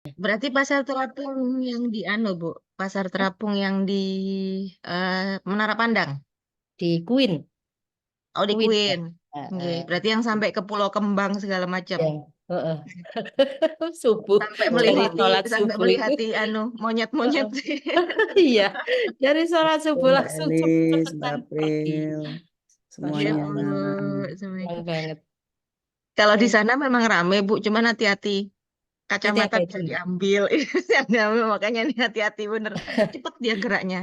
Berarti pasar terapung yang di Bu, pasar terapung yang di Menara Pandang. Di Queen, Oh, di Queen ya. Queen. Nggih, berarti yang sampai ke Pulau Kembang segala macam. Ya, heeh. Subuh Sampai dari melihati sholat sampai subuh itu. melihati monyet-monyet. Heeh. Iya, dari sholat subuh Mbak langsung Elis, Mbak cepet-cepetan pergi. April, Nggih, semuanya. Masya Bu. Allah, Assalamualaikum. senang banget. Kalau di Eh, sana memang rame, Bu, cuman hati-hati. Kacamata hati-hati bisa aja. diambil. Diambil, makanya ini hati-hati bener. Cepet dia geraknya.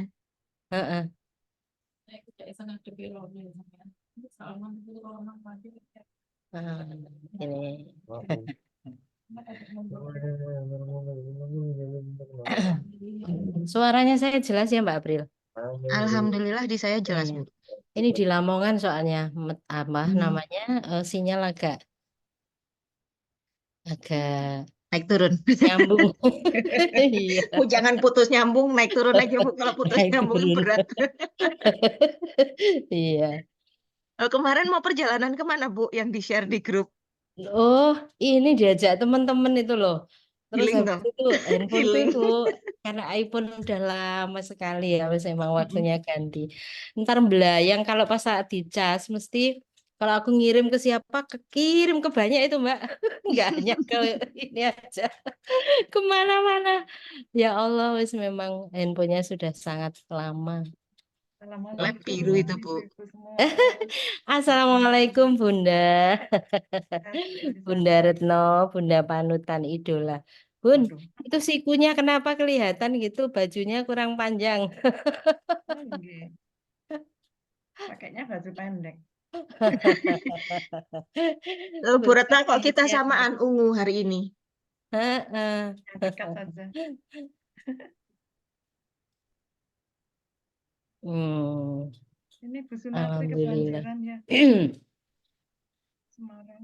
Heeh. Ah, ini suaranya saya jelas ya Mbak April. Alhamdulillah di saya jelas, Iya. Bu. Ini di Lamongan soalnya apa namanya sinyal agak Naik turun. nyambung. Iya, Bu, jangan putus nyambung, naik turun aja, Bu. Kalau putus naik nyambung turun. berat. Iya. Kemarin mau perjalanan kemana, Bu? Yang di-share di grup. Oh, ini diajak teman-teman itu loh. Terus Healing habis toh. itu handphoneku Healing. itu karena iPhone udah lama sekali ya, wes emang Mm-mm. waktunya ganti. Ntar belayang kalau pas saat dicas mesti kalau aku ngirim ke siapa, kekirim ke banyak itu Mbak. Nggak hanya ke ini aja, kemana-mana. Ya Allah, wes memang handphonenya sudah sangat lama. Lab Assalamualaikum biru itu, Bu. ibu-ibu semua. Assalamualaikum Bunda. Sehat ya di Bunda sana. Retno, Bunda Panutan Idola. Bun, Waduh. itu sikunya kenapa kelihatan gitu? Bajunya kurang panjang. Oh, nggih. Pakainya baju pendek. Bu Bunda Retno, kok kita Panutan. samaan ungu hari ini? Heeh. Yang dekat saja. Hmm, Ini Bu Sunatri Alhamdulillah. kebanjiran ya, Semarang.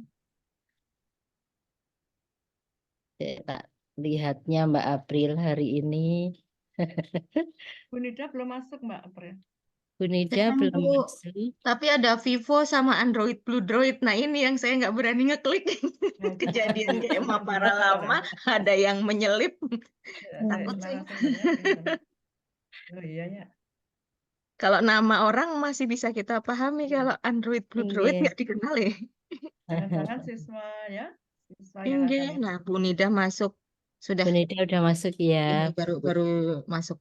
Tak lihatnya Mbak April hari ini. Bu Nida belum masuk Mbak April. Bu Nida Sayang, belum Bu. masuk. Tapi ada Vivo sama Android Blue Droid. Nah, ini yang saya nggak berani ngeklik. Nah, Kejadian kayak Mapara narasumber lama, ya. ada yang menyelip. Takut saya. Narasumbernya pinter. Oh iya ya. Kalau nama orang masih bisa kita pahami, kalau Android Blue Droid Iya. nggak dikenal ya. Jangan-jangan siswa ya, siswa yang Oke, akan nah ikut. Bu Nida masuk. Sudah Bu Nida udah masuk ya. ini baru masuk.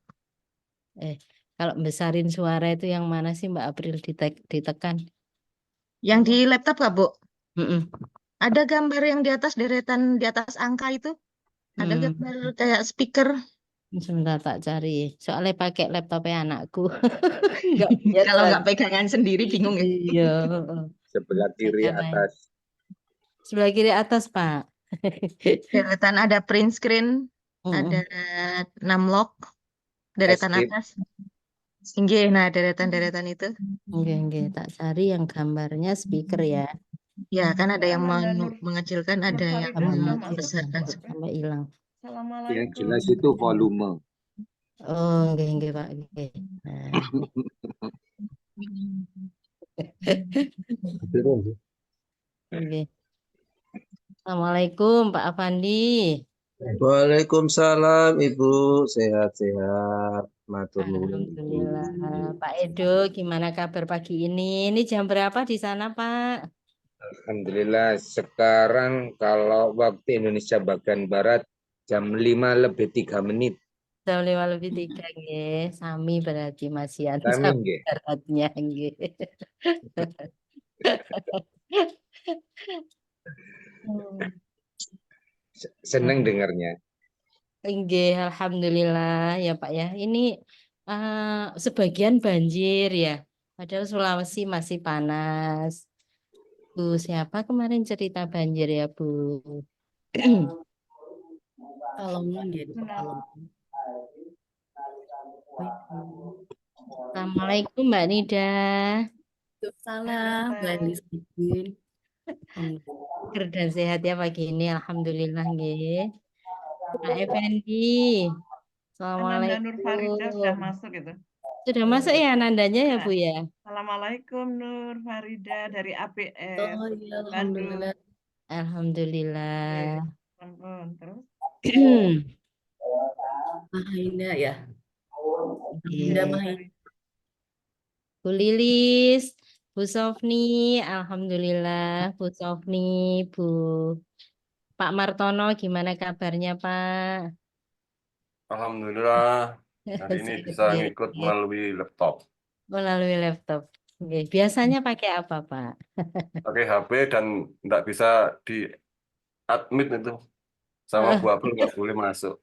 Eh, kalau besarin suara itu yang mana sih Mbak April ditekan? Yang di Allah. laptop nggak, Bu? Mm-mm. Ada gambar yang di atas deretan di atas angka itu. Ada Hmm, gambar kayak speaker. sebentar tak cari. Soalnya pakai laptopnya anakku. Nggak lihat Kalau nggak lagi. pegangan sendiri bingung ya. Iya. Heeh. Sebelah kiri Makanya. atas. Sebelah kiri atas, Pak. Deretan ada print screen, ada Mm-mm. numlock, deretan Escape. atas. Tinggi, nah deretan-deretan itu. Oke, tak cari yang gambarnya speaker ya. Ya, kan ada Mbak yang Ananda mengecilkan, Nur ada yang Farida Sama sudah mati masuk membesarkan. Mbak April. sampai hilang. Yang Assalamualaikum. jelas itu volume. Oh, oke, Pak. Oke. Nah. Oke. Assalamualaikum, Pak Afandi. Waalaikumsalam Ibu, sehat-sehat. Matur nuwun Ibu. Alhamdulillah. Pak Edo, gimana kabar pagi ini? Ini jam berapa di sana, Pak? Alhamdulillah sekarang kalau waktu Indonesia bagian Barat jam 5:03. Jam 5:03, nggih. Sami berarti masihan Kami sama nggih. baratnya, nggih. Hmm. Seneng dengarnya. Nggih, alhamdulillah ya Pak ya. Ini sebagian banjir ya. Padahal Sulawesi masih panas. Bu, siapa kemarin cerita banjir ya, Bu? Pekalongan ya di Sunat. Pekalongan. Assalamualaikum Mbak Nida. Salah, Teh. Mbak Lisbin. Alhamdulillah. Seger dan sehat ya pagi ini. Alhamdulillah nggih. Pak Effendi. Ananda Nur Farida sudah Assalamualaikum. masuk itu. Sudah masuk ya nandanya ya, Ya. Bu ya? Assalamualaikum Nur Farida dari APR Oh iya, Bandung. Alhamdulillah. Alhamdulillah. Ampun. Terus Maha Indah ya. Indah Oke. Maha Indah. Bu Lilis, Bu Sofni, Alhamdulillah, Bu Sofni, Bu Pak Martono, gimana kabarnya Pak? Alhamdulillah, hari ini bisa ngikut Sehat-sehat. melalui laptop, Melalui laptop. Oke. Biasanya pakai apa Pak? pakai HP dan nggak bisa di admit itu sama Bu Abel nggak boleh masuk,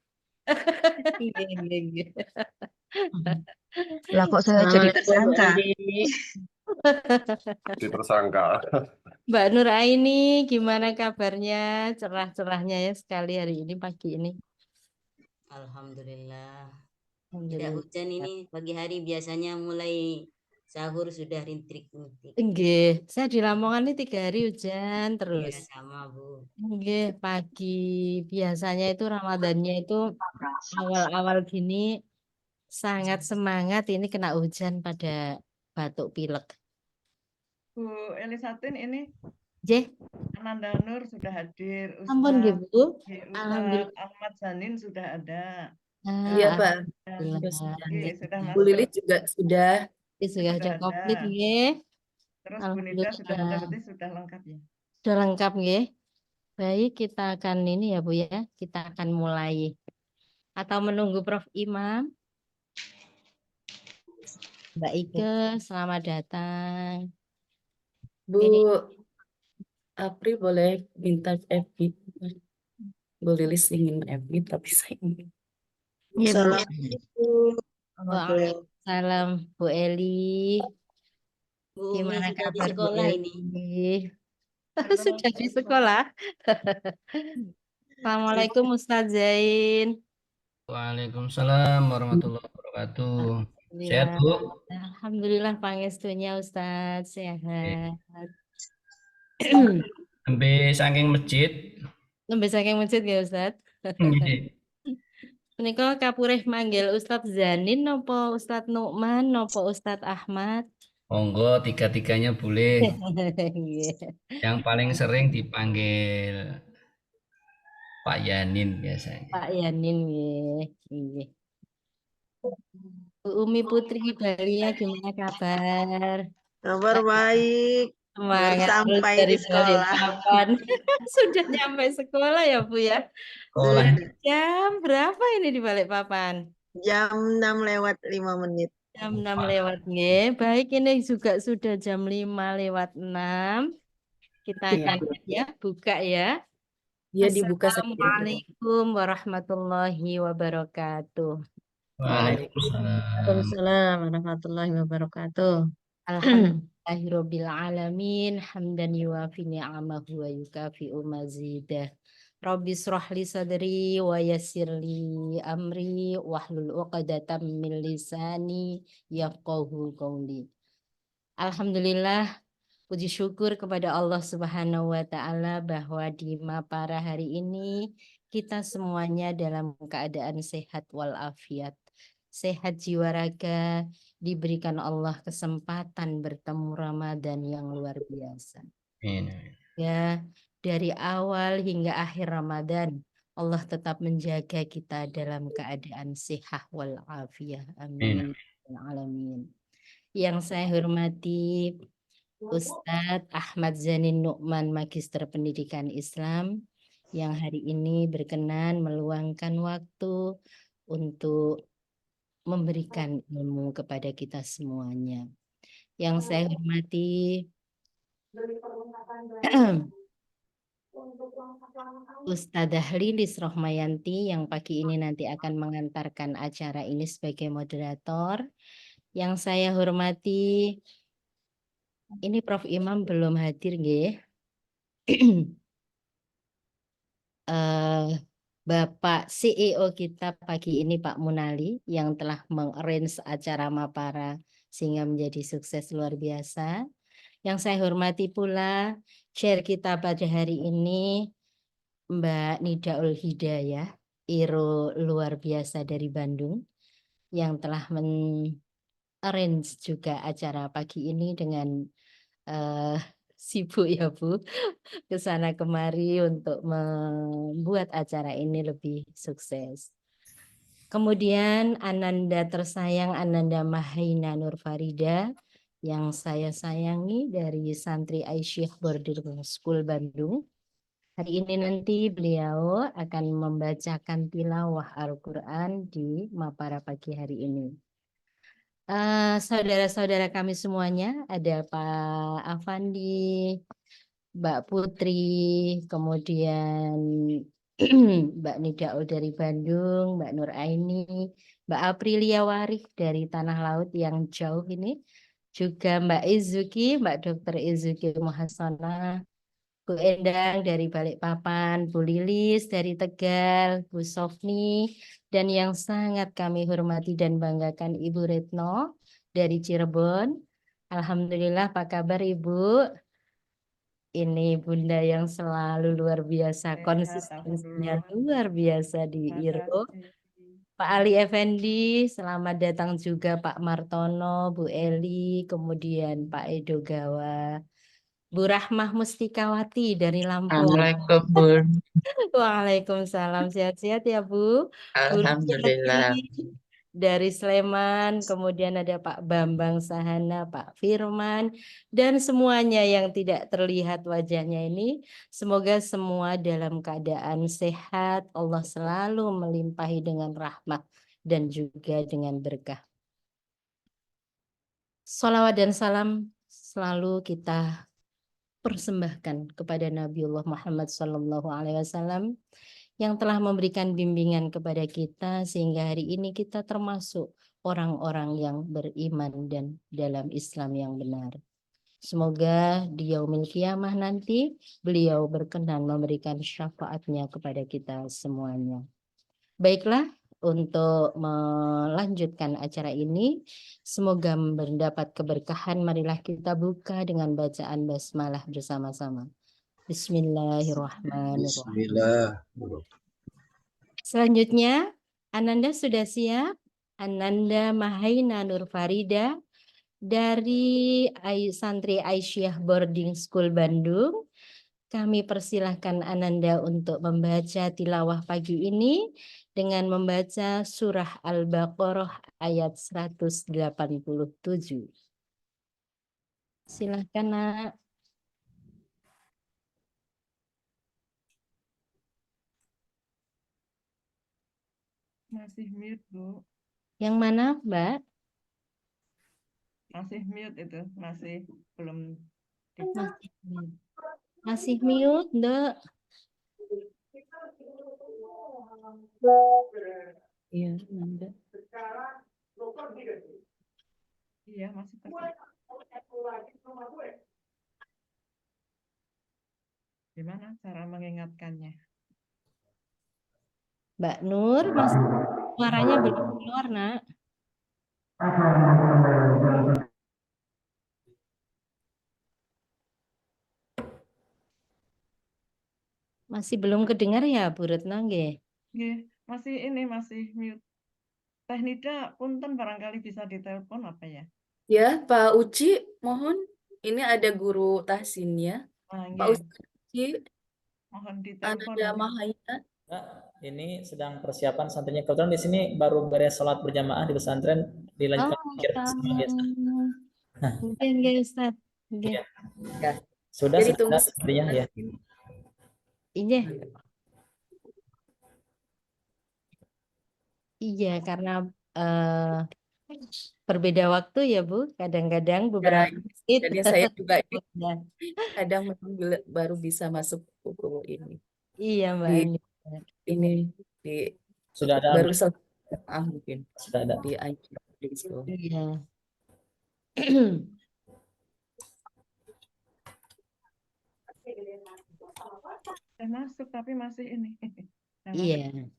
Iya, iya, iya. Lah kok saya jadi Assalamualaikum Bu tersangka? Andi. di tersangka. Mbak Nur Aini, gimana kabarnya? Cerah-cerahnya ya sekali hari ini pagi ini. Alhamdulillah. Tidak Alhamdulillah. hujan ini pagi hari biasanya mulai sahur sudah rintik-rintik. Nggih, saya di Lamongan ini 3 hari hujan Ya terus. sama Bu. Nggih, pagi biasanya itu Ramadannya itu awal-awal gini sangat semangat, ini kena hujan pada batuk pilek. Bu Elisatin ini Jeh, Ananda Nur sudah hadir. ampun nggih Ustadz Bu. Ustadz Alhamdulillah. Ahmad Zanin sudah ada. Iya, Ah, Pak. alhamdulillah. Oke, sudah Bu masuk. Lilis juga sudah. Ini sudah Sudah komplit ada. nggih. Terus Bu Nida sudah ada, Alhamdulillah. berarti sudah lengkap ya. Sudah lengkap nggih. Baik, kita akan ini ya Bu ya. Kita akan mulai atau menunggu Prof Imam. Mbak Ike, selamat datang. Bu Ini Apri boleh minta FB. Bu Lilis ingin FB tapi saya ingin. Iya, Bu. Waalaikumsalam Bu Eli. Bu Umi Gimana sudah di kabar Bu sekolah Eli? ini. Sudah di sekolah. Assalamualaikum Ustaz Zain. Waalaikumsalam warahmatullahi wabarakatuh. Sehat, Alhamdulillah. Bu? Alhamdulillah pangestunya Ustaz sehat. Sampai saking masjid. Nembe saking masjid ya Ustaz. Nggih. Menika kapureh manggil Ustaz Zanin nopo Ustaz Nukman nopo Ustaz Ahmad? Monggo tiga-tiganya boleh. Nggih. Yang paling sering dipanggil Pak Yanin biasanya. Pak Yanin nggih. Nggih. Bu Umi Putri Balia gimana kabar? Kabar baik, baru Semangat terus sampai dari di sekolah. kapan? Sudah nyampe sekolah ya Bu ya? Sekolah. Jam berapa ini di Balikpapan? Jam 6:05. Jam 6 lewat nggih. Baik, ini juga sudah jam 5:06. Kita Iya. akan ya buka ya. Dia dibuka saja. Assalamualaikum warahmatullahi wabarakatuh. Waalaikumsalam. Waalaikumsalam warahmatullahi wabarakatuh. Alhamdulillahirabbil alamin hamdan yuwafi ni'amahu wa yukafi'u mazidah. Rabbi shrah li sadri wa yassir li amri wahlul 'uqdatam min lisani yafqahu qawli. Alhamdulillah, puji syukur kepada Allah Subhanahu wa taala bahwa di Mapara hari ini kita semuanya dalam keadaan sehat walafiat. Sehat jiwa raga, diberikan Allah kesempatan bertemu Ramadan yang luar biasa. Amin. Ya, dari awal hingga akhir Ramadan, Allah tetap menjaga kita dalam keadaan sehat walafiat. Amin. Alamin. Yang saya hormati Ustadz Ahmad Zanin Nukman, Magister Pendidikan Islam, yang hari ini berkenan meluangkan waktu untuk memberikan ilmu kepada kita semuanya. Yang saya hormati Ustadzah Lilis Rohmayanti yang pagi ini nanti akan mengantarkan acara ini sebagai moderator. Yang saya hormati, ini Prof Imam belum hadir nggih. Bapak CEO kita pagi ini Pak Munali yang telah mengarrange acara Mapara sehingga menjadi sukses luar biasa. Yang saya hormati pula chair kita pada hari ini Mbak Nidaul Hidayah, Iro luar biasa dari Bandung yang telah arrange juga acara pagi ini dengan sibuk ya Bu, ke sana kemari untuk membuat acara ini lebih sukses. Kemudian Ananda tersayang Ananda Mahaina Nur Farida yang saya sayangi dari santri Aisyah Boarding School Bandung. Hari ini nanti beliau akan membacakan tilawah Al-Quran di Mapara pagi hari ini. Saudara-saudara kami semuanya, ada Pak Afandi, Mbak Putri, kemudian Mbak Nidao dari Bandung, Mbak Nur Aini, Mbak Aprilia Warih dari Tanah Laut yang jauh ini, juga Mbak Izuki, Mbak Dr. Izuki Muhasana, Bu Endang dari Balikpapan, Bu Lilis dari Tegal, Bu Sofni, dan yang sangat kami hormati dan banggakan Ibu Retno dari Cirebon. Alhamdulillah, apa kabar Ibu? Ini Bunda yang selalu luar biasa, Sehat, konsistensinya alhamdulillah. luar biasa di Iro. Makasih. Pak Ali Effendi, selamat datang juga Pak Martono, Bu Eli, kemudian Pak Edo Gawa. Bu Rahmah Mustikawati dari Lampung. Assalamualaikum, Bun. Waalaikumsalam, sehat-sehat ya Bu. Bu Alhamdulillah. Rupiati dari Sleman, kemudian ada Pak Bambang Sahana, Pak Firman, dan semuanya yang tidak terlihat wajahnya ini. Semoga semua dalam keadaan sehat, Allah selalu melimpahi dengan rahmat dan juga dengan berkah. Salawat dan salam selalu kita persembahkan kepada Nabiullah Muhammad SAW yang telah memberikan bimbingan kepada kita sehingga hari ini kita termasuk orang-orang yang beriman dan dalam Islam yang benar. Semoga di yaumil qiyamah nanti beliau berkenan memberikan syafaatnya kepada kita semuanya. Baiklah, untuk melanjutkan acara ini, semoga mendapat keberkahan. Marilah kita buka dengan bacaan basmalah bersama-sama. Bismillahirrahmanirrahim. Bismillah. Selanjutnya, Ananda sudah siap? Ananda Mahaina Nur Farida dari santri Aisyah Boarding School Bandung. Kami persilahkan Ananda untuk membaca tilawah pagi ini dengan membaca surah Al-Baqarah ayat 187. Silahkan, Nak. Masih mute, Bu. Yang mana, Mbak? Masih mute itu, masih belum Masih mute, Dok. Iya, Nanda. Iya, masih Gimana cara mengingatkannya? Mbak Nur, masih suaranya belum keluar, Nak. Masih belum kedengar ya, Bu Retno, nggih? Nggih, masih mute. Teknida punten barangkali bisa ditelepon apa ya? Ya, Pak Uci, mohon. Ini ada guru tahsinnya. Nah, Pak nggih, Uci, mohon ditelepon Ananda nanti. Mahaina. Mbak, ini sedang persiapan santrinya. Kebetulan di sini baru beres sholat berjamaah di pesantren, dilanjutkan zikir bersama biasa. Nggih, Ustaz. Nggih. Ya. Sudah Jadi tunggu santrinya ya. Iya. Iya, karena berbeda waktu ya, Bu. Kadang-kadang beberapa menit. jadi saya juga Ya. kadang baru bisa masuk buku ini. Iya, Mbak Di Ani. ini di Sudah ada. baru selesai mungkin Sudah ada. di Aisyah. Iya. Saya masuk tapi masih ini. Iya.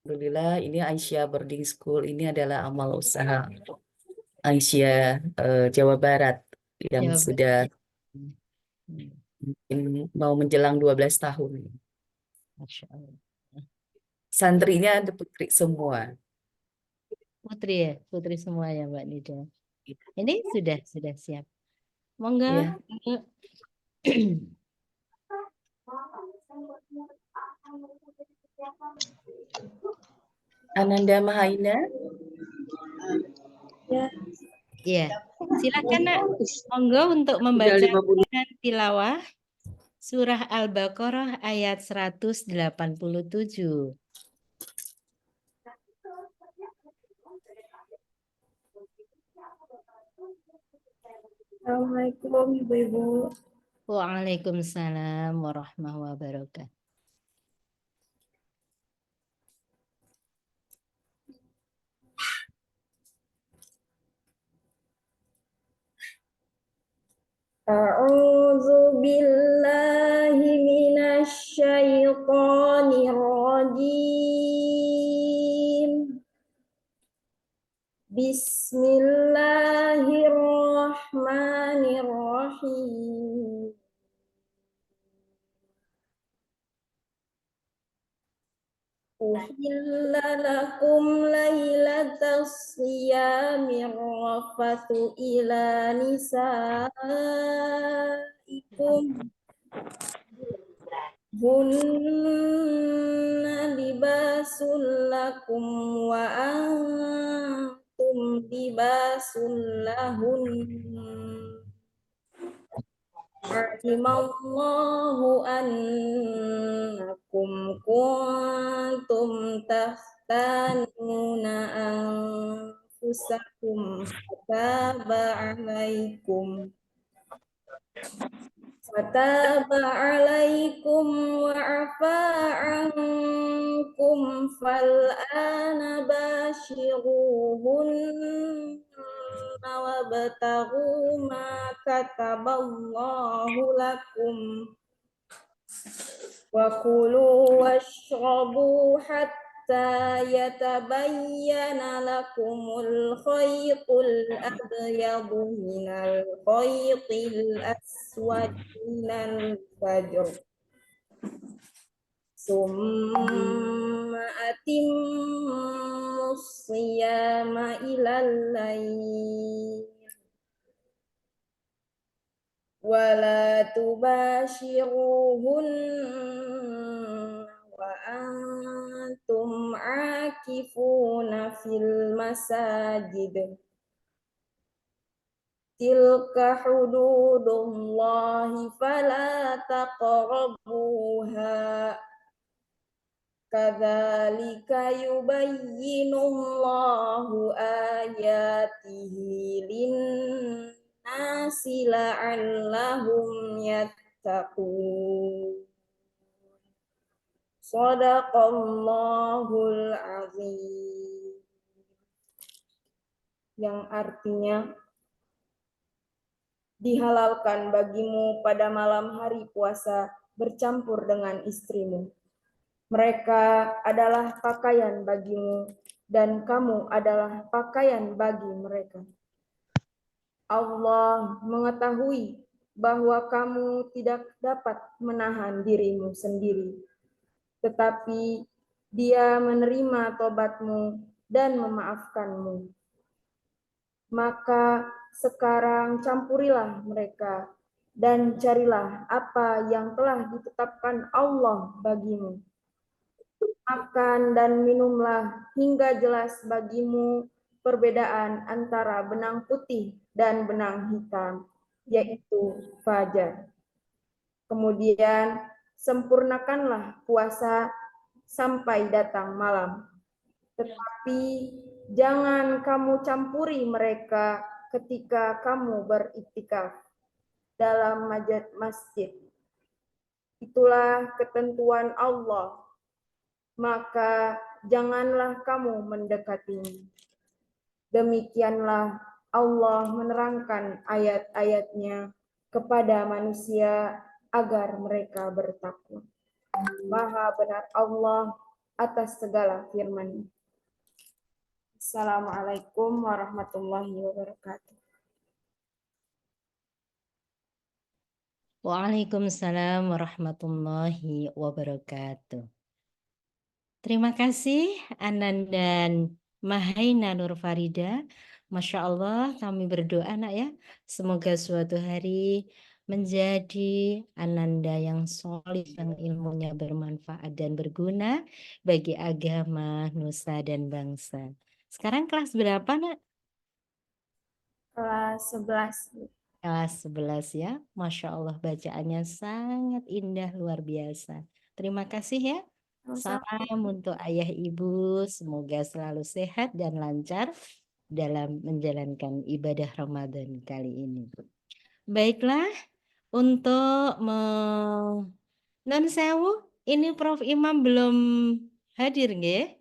Alhamdulillah, ini Aisyah Boarding School. Ini adalah amal usaha Aisyah Jawa Barat yang Jawa sudah mau menjelang 12 tahun. Masya Allah. Santrinya ada putri semua. Putri ya, putri semua ya Mbak Nida. Ini sudah siap. Monggo. Ya. Ananda Mahaina. Ya. Ya, silakan Nak. Monggo untuk Udah membaca 50. Quran tilawah surah Al-Baqarah ayat 187. Assalamualaikum Ibu-Ibu. Waalaikumsalam warahmatullahi wabarakatuh. A'udzu billahi minasy syaithanir rajim. Bismillahirrahmanirrahim. Uhilla lakum lailatas siyamir rafathu ila nisaikum hunna libasul lakum wa antum libasul lahun. Alimallahu annakum kuntum tahtanuna anfusakum fataba alaikum wa afa ankum fal'ana bashiruhun wabtaghu ma kataballahu lakum wa kulu washrabu hatta yatabayyana lakumul khaytul abyadu minal khaytil aswad minal fajr summa atimmus siyama ilal layl wala tubashiruhun wa antum akifuna fil masajid tilka hududullahi fala taqrabuha kadzalika yubayyinullahu ayatihi linnasi la'allahum yattaqun. Shadaqallahul azim. Yang artinya dihalalkan bagimu pada malam hari puasa bercampur dengan istrimu. Mereka adalah pakaian bagimu dan kamu adalah pakaian bagi mereka. Allah mengetahui bahwa kamu tidak dapat menahan dirimu sendiri, tetapi Dia menerima tobatmu dan memaafkanmu. Maka sekarang campurilah mereka dan carilah apa yang telah ditetapkan Allah bagimu. Makan dan minumlah hingga jelas bagimu perbedaan antara benang putih dan benang hitam, yaitu fajar. Kemudian sempurnakanlah puasa sampai datang malam. Tetapi jangan kamu campuri mereka ketika kamu beriktikaf dalam masjid. Itulah ketentuan Allah. Maka janganlah kamu mendekatinya. Demikianlah Allah menerangkan ayat-ayatnya kepada manusia agar mereka bertakwa. Maha benar Allah atas segala firman-Nya. Assalamualaikum warahmatullahi wabarakatuh. Waalaikumsalam warahmatullahi wabarakatuh. Terima kasih Anan dan Mahaina Nur Farida Masya Allah, kami berdoa nak ya, semoga suatu hari menjadi ananda yang solid, yang ilmunya bermanfaat dan berguna bagi agama, nusa, dan bangsa. Sekarang kelas berapa nak? Kelas 11. Kelas 11 ya. Masya Allah, bacaannya sangat indah, luar biasa. Terima kasih ya. Salam untuk ayah ibu, semoga selalu sehat dan lancar dalam menjalankan ibadah Ramadan kali ini. Baiklah, untuk non sewu, ini Prof Imam belum hadir nggih?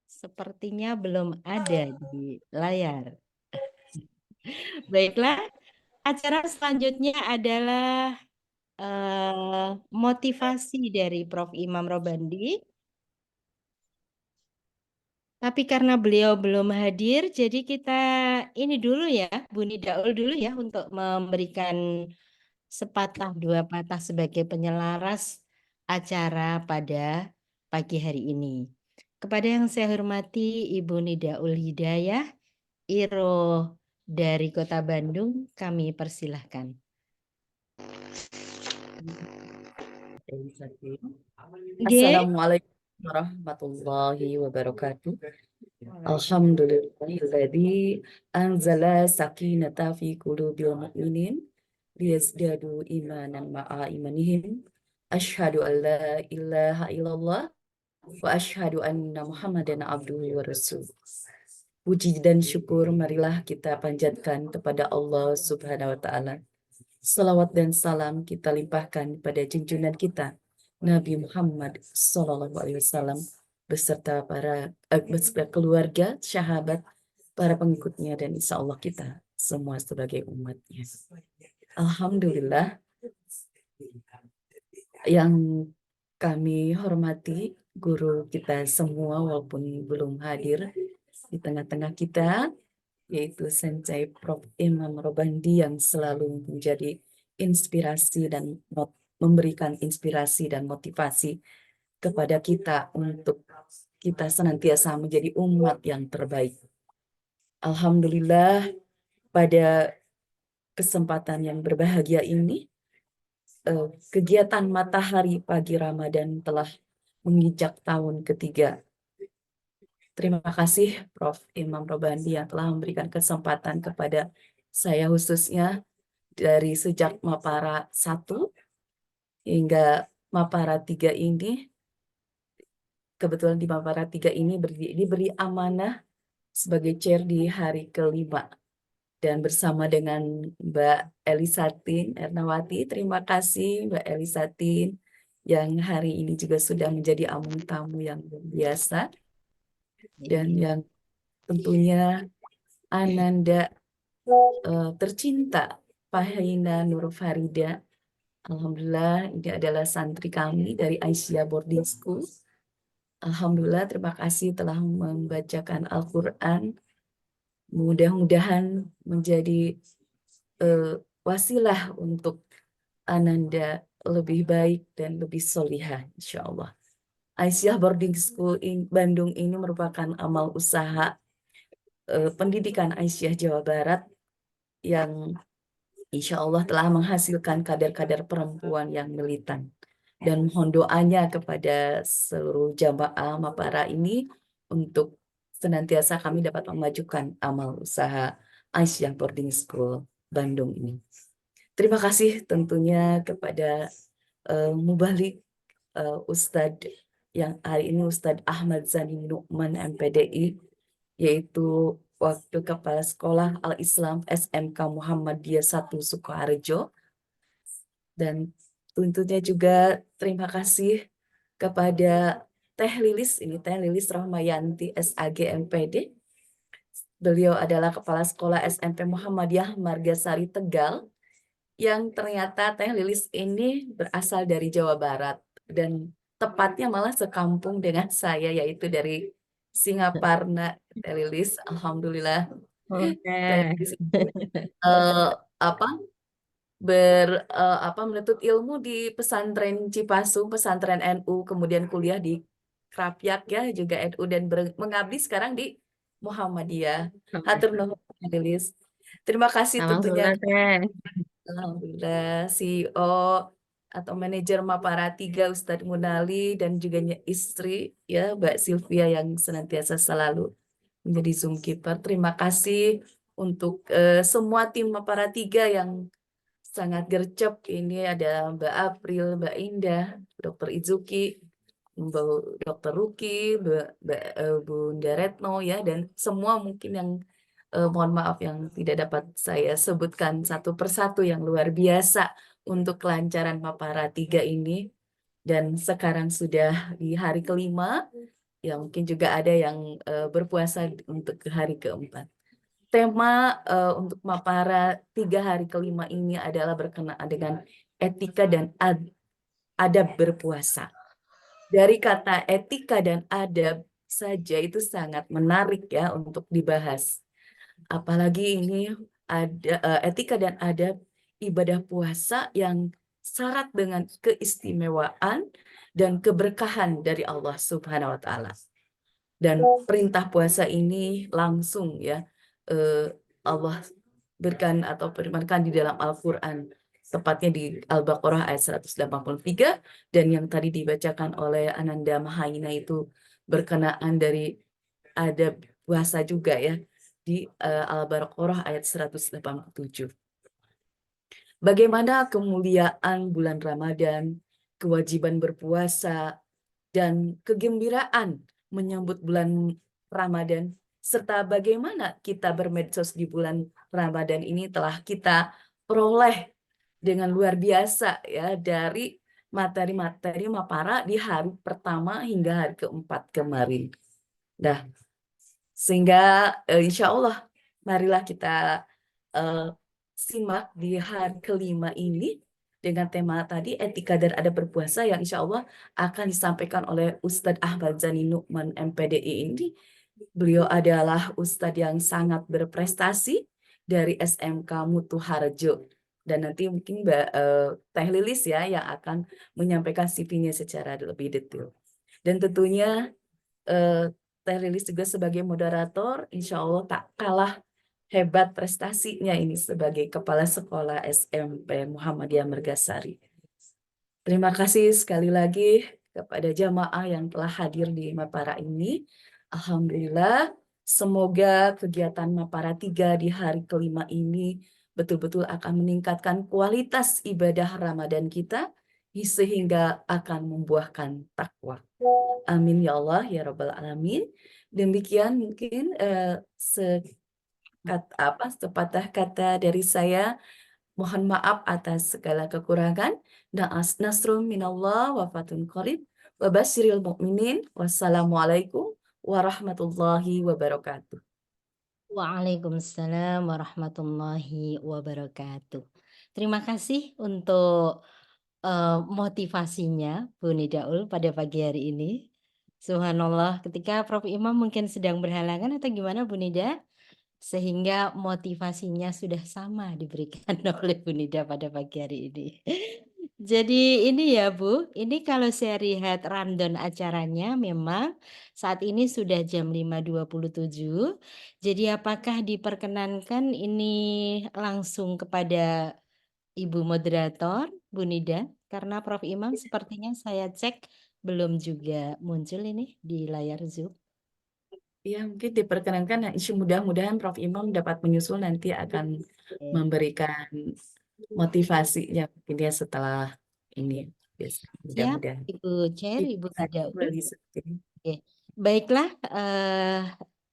Sepertinya belum ada di layar. Baiklah, acara selanjutnya adalah motivasi dari Prof Imam Robandi. Tapi karena beliau belum hadir, jadi kita ini dulu ya, Bu Nidaul dulu ya untuk memberikan sepatah dua patah sebagai penyelaras acara pada pagi hari ini. Kepada yang saya hormati Ibu Nidaul Hidayah, Iro dari Kota Bandung, kami persilahkan. Assalamualaikum warahmatullahi wabarakatuh. Alhamdulillahilladzi anzala sakinata fi qulubil mu'minin liyazdadu imanan ma'a imanihim. Asyhadu an la ilaha illallah wa asyhadu anna Muhammadan abduhu wa rasuluh. Puji dan syukur marilah kita panjatkan kepada Allah Subhanahu wa taala. Salawat dan salam kita limpahkan pada junjungan kita Nabi Muhammad SAW beserta beserta keluarga, sahabat, para pengikutnya dan insya Allah kita semua sebagai umatnya. Alhamdulillah, yang kami hormati guru kita semua walaupun belum hadir di tengah-tengah kita, yaitu Sensei Prof Imam Robandi yang selalu menjadi inspirasi dan memberikan inspirasi dan motivasi kepada kita untuk kita senantiasa menjadi umat yang terbaik. Alhamdulillah, pada kesempatan yang berbahagia ini, kegiatan Matahari Pagi Ramadan telah menginjak tahun ketiga. Terima kasih Prof Imam Robandi yang telah memberikan kesempatan kepada saya khususnya dari sejak Mapara 1 hingga Mapara 3 ini. Kebetulan di Mapara 3 ini diberi amanah sebagai chair di hari kelima. Dan bersama dengan Mbak Elisatin Ernawati, terima kasih Mbak Elisatin yang hari ini juga sudah menjadi tamu yang luar biasa. Dan yang tentunya Ananda tercinta Fahina Nur Farida. Alhamdulillah ini adalah santri kami dari Aisyah Boarding School. Alhamdulillah terima kasih telah membacakan Al-Quran. Mudah-mudahan menjadi wasilah untuk Ananda lebih baik dan lebih solihah insya Allah. Aisyah Boarding School Bandung ini merupakan amal usaha pendidikan Aisyah Jawa Barat yang insya Allah telah menghasilkan kader-kader perempuan yang militan. Dan mohon doanya kepada seluruh jamaah Mapara ini untuk senantiasa kami dapat memajukan amal usaha Aisyah Boarding School Bandung ini. Terima kasih tentunya kepada Mubalik Ustadz yang hari ini Ustadz Ahmad Zani Nu'man MPDI, yaitu Wakil Kepala Sekolah Al-Islam SMK Muhammadiyah 1 Sukoharjo. Dan tentunya juga terima kasih kepada Teh Lilis, ini Teh Lilis Rahmayanti SAG MPD. Beliau adalah Kepala Sekolah SMP Muhammadiyah Margasari Tegal, yang ternyata Teh Lilis ini berasal dari Jawa Barat dan tepatnya malah sekampung dengan saya, yaitu dari Singaparna. Teh Lilis, alhamdulillah. Teh Lilis menuntut ilmu di pesantren Cipasung, pesantren NU, kemudian kuliah di Krapyak ya juga NU dan mengabdi sekarang di Muhammadiyah. Hatur nuhun Lilis. Terima kasih tentunya Alhamdulillah, Teh. Alhamdulillah CEO atau manajer Mapara 3 Ustadz Munali dan juga istri ya Mbak Sylvia yang senantiasa selalu menjadi Zoom keeper. Terima kasih untuk semua tim Mapara 3 yang sangat gercep. Ini ada Mbak April, Mbak Indah, Dr. Izuki, Dr. Ruki, Bunda Retno ya, dan semua mungkin yang mohon maaf yang tidak dapat saya sebutkan satu persatu yang luar biasa untuk kelancaran Mapara 3 ini. Dan sekarang sudah di hari kelima, ya mungkin juga ada yang berpuasa untuk ke hari keempat. Tema untuk Mapara 3 hari kelima ini adalah berkenaan dengan etika dan adab berpuasa. Dari kata etika dan adab saja itu sangat menarik ya untuk dibahas. Apalagi ini ada etika dan adab ibadah puasa yang syarat dengan keistimewaan dan keberkahan dari Allah Subhanahu wa taala. Dan perintah puasa ini langsung ya Allah berikan atau firmankan di dalam Al-Qur'an, tepatnya di Al-Baqarah ayat 183, dan yang tadi dibacakan oleh Ananda Mahaina itu berkenaan dari adab puasa juga ya di Al-Baqarah ayat 187. Bagaimana kemuliaan bulan Ramadan, kewajiban berpuasa, dan kegembiraan menyambut bulan Ramadan, serta bagaimana kita bermedsos di bulan Ramadan ini telah kita peroleh dengan luar biasa ya dari materi-materi Mapara di hari pertama hingga hari keempat kemarin. Nah, sehingga insya Allah marilah kita simak di hari kelima ini dengan tema tadi etika dan adab berpuasa yang insya Allah akan disampaikan oleh Ustadz Ahmad Zani Nu'man MPDI ini. Beliau adalah Ustadz yang sangat berprestasi dari SMK Mutu Harjo. Dan nanti mungkin Mbak Teh Lilis ya yang akan menyampaikan CV-nya secara lebih detail. Dan tentunya Teh Lilis juga sebagai moderator, insya Allah tak kalah hebat prestasinya ini sebagai Kepala Sekolah SMP Muhammadiyah Mergasari. Terima kasih sekali lagi kepada jamaah yang telah hadir di Mapara ini. Alhamdulillah, semoga kegiatan Mapara 3 di hari kelima ini betul-betul akan meningkatkan kualitas ibadah Ramadan kita sehingga akan membuahkan takwa. Amin ya Allah ya Rabbal Alamin. Demikian mungkin sepatah kata dari saya. Mohon maaf atas segala kekurangan. Nasrun minallah wa fatun qarib wa basyiril mu'minin. Wassalamualaikum warahmatullahi wabarakatuh. Waalaikumsalam warahmatullahi wabarakatuh. Terima kasih untuk motivasinya Bu Nidaul pada pagi hari ini. Subhanallah, ketika Prof. Imam mungkin sedang berhalangan atau gimana Bu Nida? Sehingga motivasinya sudah sama diberikan oleh Bu Nida pada pagi hari ini. Jadi ini ya Bu, ini kalau saya lihat rundown acaranya memang saat ini sudah jam 5.27. Jadi apakah diperkenankan ini langsung kepada Ibu Moderator, Bu Nida? Karena Prof. Imam sepertinya saya cek belum juga muncul ini di layar Zoom. Ya, mungkin diperkenankan, nah, mudah-mudahan Prof. Imam dapat menyusul nanti akan memberikan motivasinya mungkin ya setelah ini. Siap, Mudah-mudahan. Ibu Chair, Ibu Nidaul. Oke. Baiklah,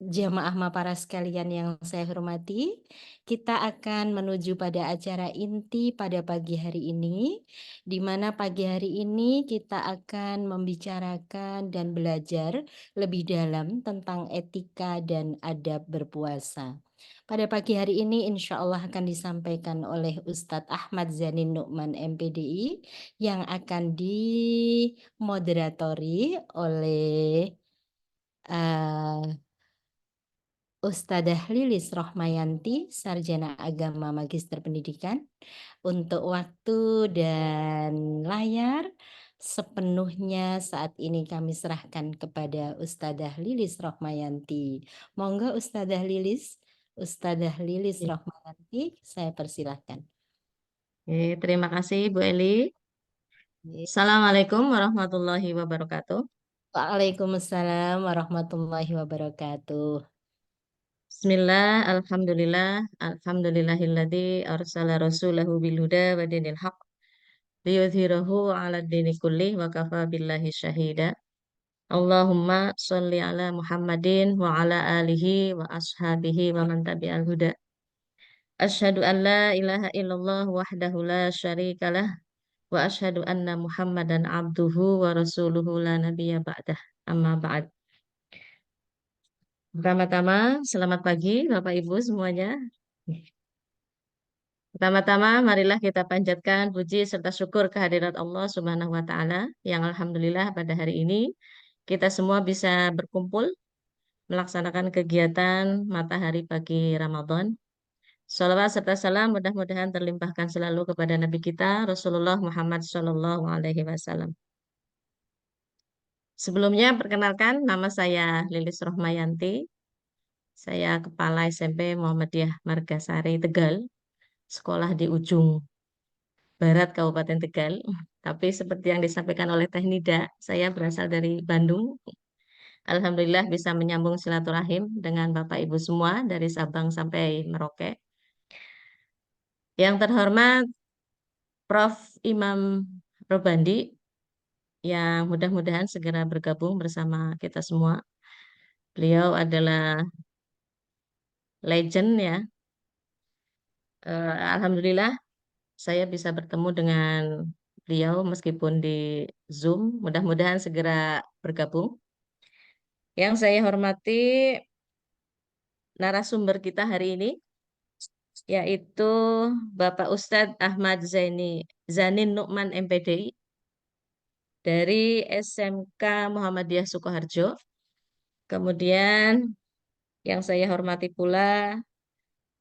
jamaah Mapara sekalian yang saya hormati, kita akan menuju pada acara inti pada pagi hari ini, di mana pagi hari ini kita akan membicarakan dan belajar lebih dalam tentang etika dan adab berpuasa. Pada pagi hari ini insya Allah akan disampaikan oleh Ustadz Ahmad Zani Nu'man MPDI yang akan dimoderatori oleh Ustadzah Lilis Rohmayanti, Sarjana Agama Magister Pendidikan. Untuk waktu dan layar, sepenuhnya saat ini kami serahkan kepada Ustadzah Lilis Rohmayanti. Monggo Ustadzah Lilis Ya. Rohmayanti, saya persilahkan. Oke, terima kasih Bu Eli. Oke. Assalamualaikum warahmatullahi wabarakatuh. Waalaikumsalam warahmatullahi wabarakatuh. Bismillah, alhamdulillah, alhamdulillahilladzi arsala rasulahu bil huda wa dinil haq liyudhhirahu 'ala dini kulli wa kafa billahi syahida. Allahumma sholli ala Muhammadin wa ala alihi wa ashabihi wa man tabi'al huda. Asyhadu an la ilaha illallah wahdahu la syarikalah wa asyhadu anna Muhammadan abduhu wa rasuluhu la nabiyya ba'dah. Amma ba'd. Pertama-tama, selamat pagi Bapak Ibu semuanya. Pertama-tama, marilah kita panjatkan puji serta syukur kehadirat Allah Subhanahu wa Ta'ala, yang alhamdulillah pada hari ini kita semua bisa berkumpul melaksanakan kegiatan matahari pagi Ramadan. Shalawat serta salam mudah-mudahan terlimpahkan selalu kepada Nabi kita Rasulullah Muhammad Shallallahu Alaihi Wasallam. Sebelumnya, perkenalkan, nama saya Lilis Rohmayanti. Saya Kepala SMP Muhammadiyah Margasari Tegal, sekolah di ujung barat Kabupaten Tegal. Tapi seperti yang disampaikan oleh Teh Nida, saya berasal dari Bandung. Alhamdulillah bisa menyambung silaturahim dengan Bapak Ibu semua dari Sabang sampai Merauke. Yang terhormat Prof. Imam Robandi, yang mudah-mudahan segera bergabung bersama kita semua. Beliau adalah legend ya. Alhamdulillah saya bisa bertemu dengan beliau meskipun di Zoom. Mudah-mudahan segera bergabung. Yang saya hormati narasumber kita hari ini, yaitu Bapak Ustadz Ahmad Zanin Nu'man MPDI dari SMK Muhammadiyah Sukoharjo. Kemudian yang saya hormati pula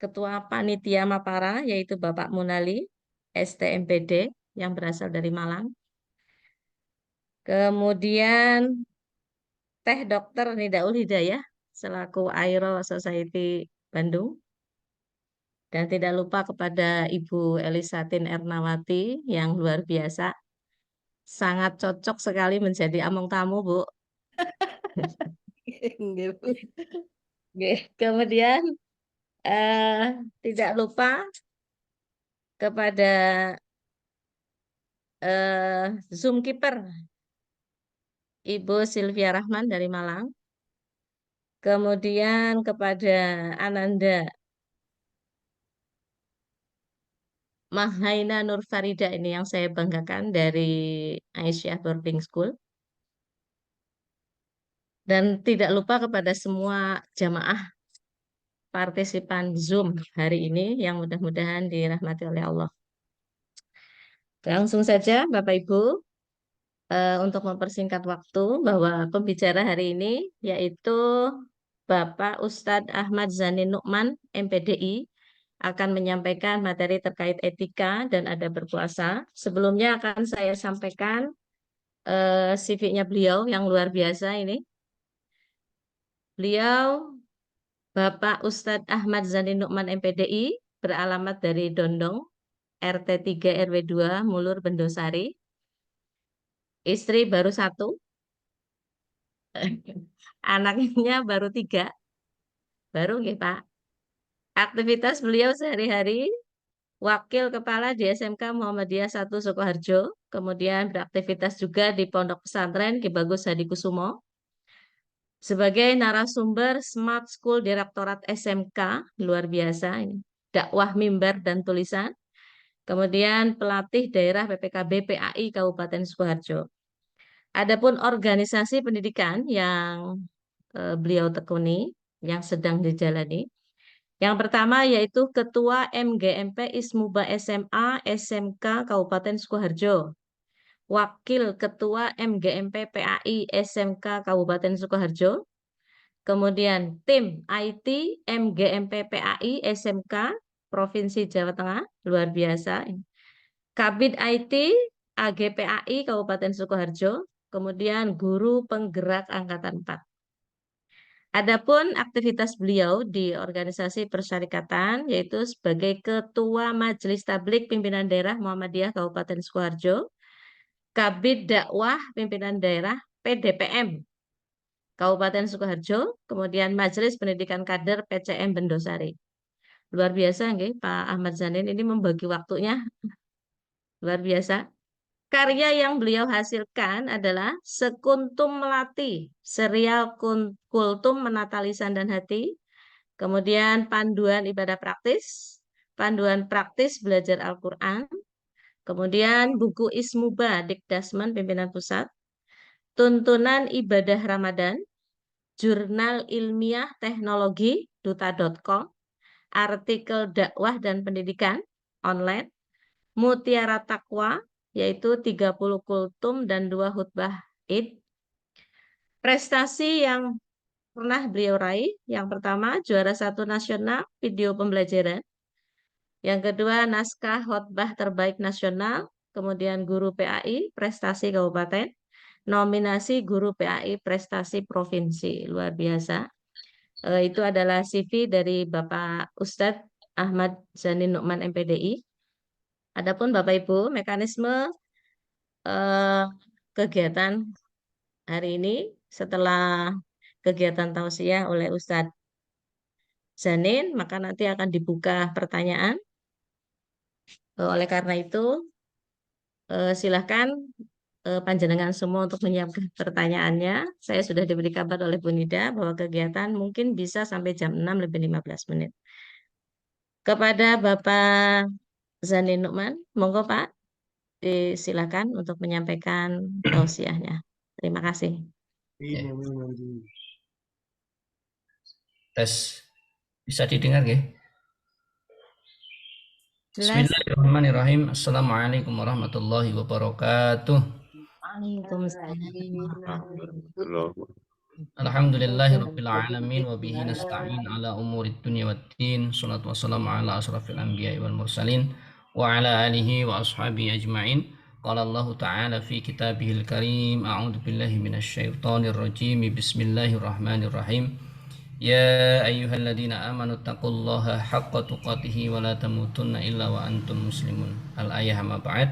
Ketua Panitia Mapara, yaitu Bapak Munali STMPD yang berasal dari Malang. Kemudian Teh Dr. Nidaul Hidayah selaku Aero Society Bandung. Dan tidak lupa kepada Ibu Elisatin Ernawati yang luar biasa. Sangat cocok sekali menjadi among tamu, Bu. Kemudian tidak lupa kepada Zoom Keeper Ibu Sylvia Rahman dari Malang. Kemudian kepada Ananda Mahaina Nur Farida, ini yang saya banggakan dari Aisyah Boarding School. Dan tidak lupa kepada semua jamaah partisipan Zoom hari ini yang mudah-mudahan dirahmati oleh Allah. Langsung saja Bapak Ibu, untuk mempersingkat waktu, bahwa pembicara hari ini yaitu Bapak Ustadz Ahmad Zanin Nu'man MPDI akan menyampaikan materi terkait etika dan adab berpuasa. Sebelumnya akan saya sampaikan CV-nya beliau yang luar biasa ini. Beliau Bapak Ustadz Ahmad Zanin Nu'man MPDI beralamat dari Dondong, RT 3 RW 2 Mulur Bendosari. Istri baru 1. Anaknya baru 3. Baru nggih, Pak. Aktivitas beliau sehari-hari Wakil Kepala di SMK Muhammadiyah 1 Sukoharjo, kemudian beraktivitas juga di Pondok Pesantren Ki Bagus Hadikusumo. Sebagai narasumber Smart School Direktorat SMK, luar biasa ini. Dakwah mimbar dan tulisan. Kemudian pelatih daerah PPKB PAI Kabupaten Sukoharjo. Adapun organisasi pendidikan yang beliau tekuni, yang sedang dijalani. Yang pertama yaitu Ketua MGMP Ismuba SMA SMK Kabupaten Sukoharjo. Wakil Ketua MGMP PAI SMK Kabupaten Sukoharjo. Kemudian tim IT MGMP PAI SMK Provinsi Jawa Tengah, luar biasa. Kabid IT AGPAI Kabupaten Sukoharjo, kemudian guru penggerak Angkatan 4. Adapun aktivitas beliau di organisasi persyarikatan yaitu sebagai Ketua Majelis Tablik Pimpinan Daerah Muhammadiyah Kabupaten Sukoharjo, Kabid Dakwah Pimpinan Daerah PDPM Kabupaten Sukoharjo, kemudian Majelis Pendidikan Kader PCM Bendosari. Luar biasa nggih, Pak Ahmad Zanin ini membagi waktunya luar biasa. Karya yang beliau hasilkan adalah Sekuntum Melati, serial kultum menata lisan dan hati, kemudian panduan ibadah praktis, panduan praktis belajar Al-Quran, kemudian buku Ismuba Dikdasmen Pimpinan Pusat, tuntunan ibadah Ramadan, jurnal ilmiah teknologi duta.com, artikel dakwah dan pendidikan online, Mutiara Takwa, yaitu 30 kultum dan 2 khutbah Id. Prestasi yang pernah beliau raih, yang pertama juara 1 nasional video pembelajaran, yang kedua naskah khutbah terbaik nasional, kemudian guru PAI prestasi kabupaten, nominasi guru PAI prestasi provinsi, luar biasa. Itu adalah CV dari Bapak Ustadz Ahmad Zanin Nu'man MPDI. Adapun Bapak Ibu, mekanisme kegiatan hari ini setelah kegiatan tausiah oleh Ustadz Zanin, maka nanti akan dibuka pertanyaan. Oleh karena itu, silakan panjenengan semua untuk menyiapkan pertanyaannya. Saya sudah diberi kabar oleh Bu Nida bahwa kegiatan mungkin bisa sampai jam 6 lebih 15 menit. Kepada Bapak Zanin Nu'man, monggo Pak, silakan untuk menyampaikan tausiahnya. Terima kasih. Tes, bisa didengar nggih? Jelas. Bismillahirrahmanirrahim. Assalamualaikum warahmatullahi wabarakatuh. Waalaikumsalam. Alhamdulillahirabbil alamin wa bihi nasta'in ala umurid dunya waddin. Shalatu wassalamu ala asrafil anbiya'i wal mursalin wa ala alihi wa ashabihi ajma'in. Qala Allah ta'ala fi kitabihil karim, a'udzu billahi minasyaitonir rajim. Bismillahirrahmanirrahim. Ya ayyuhalladzina amanu taqullaha haqqa tuqatih wa la tamutunna illa wa antum muslimun. Al-ayah ma ba'd.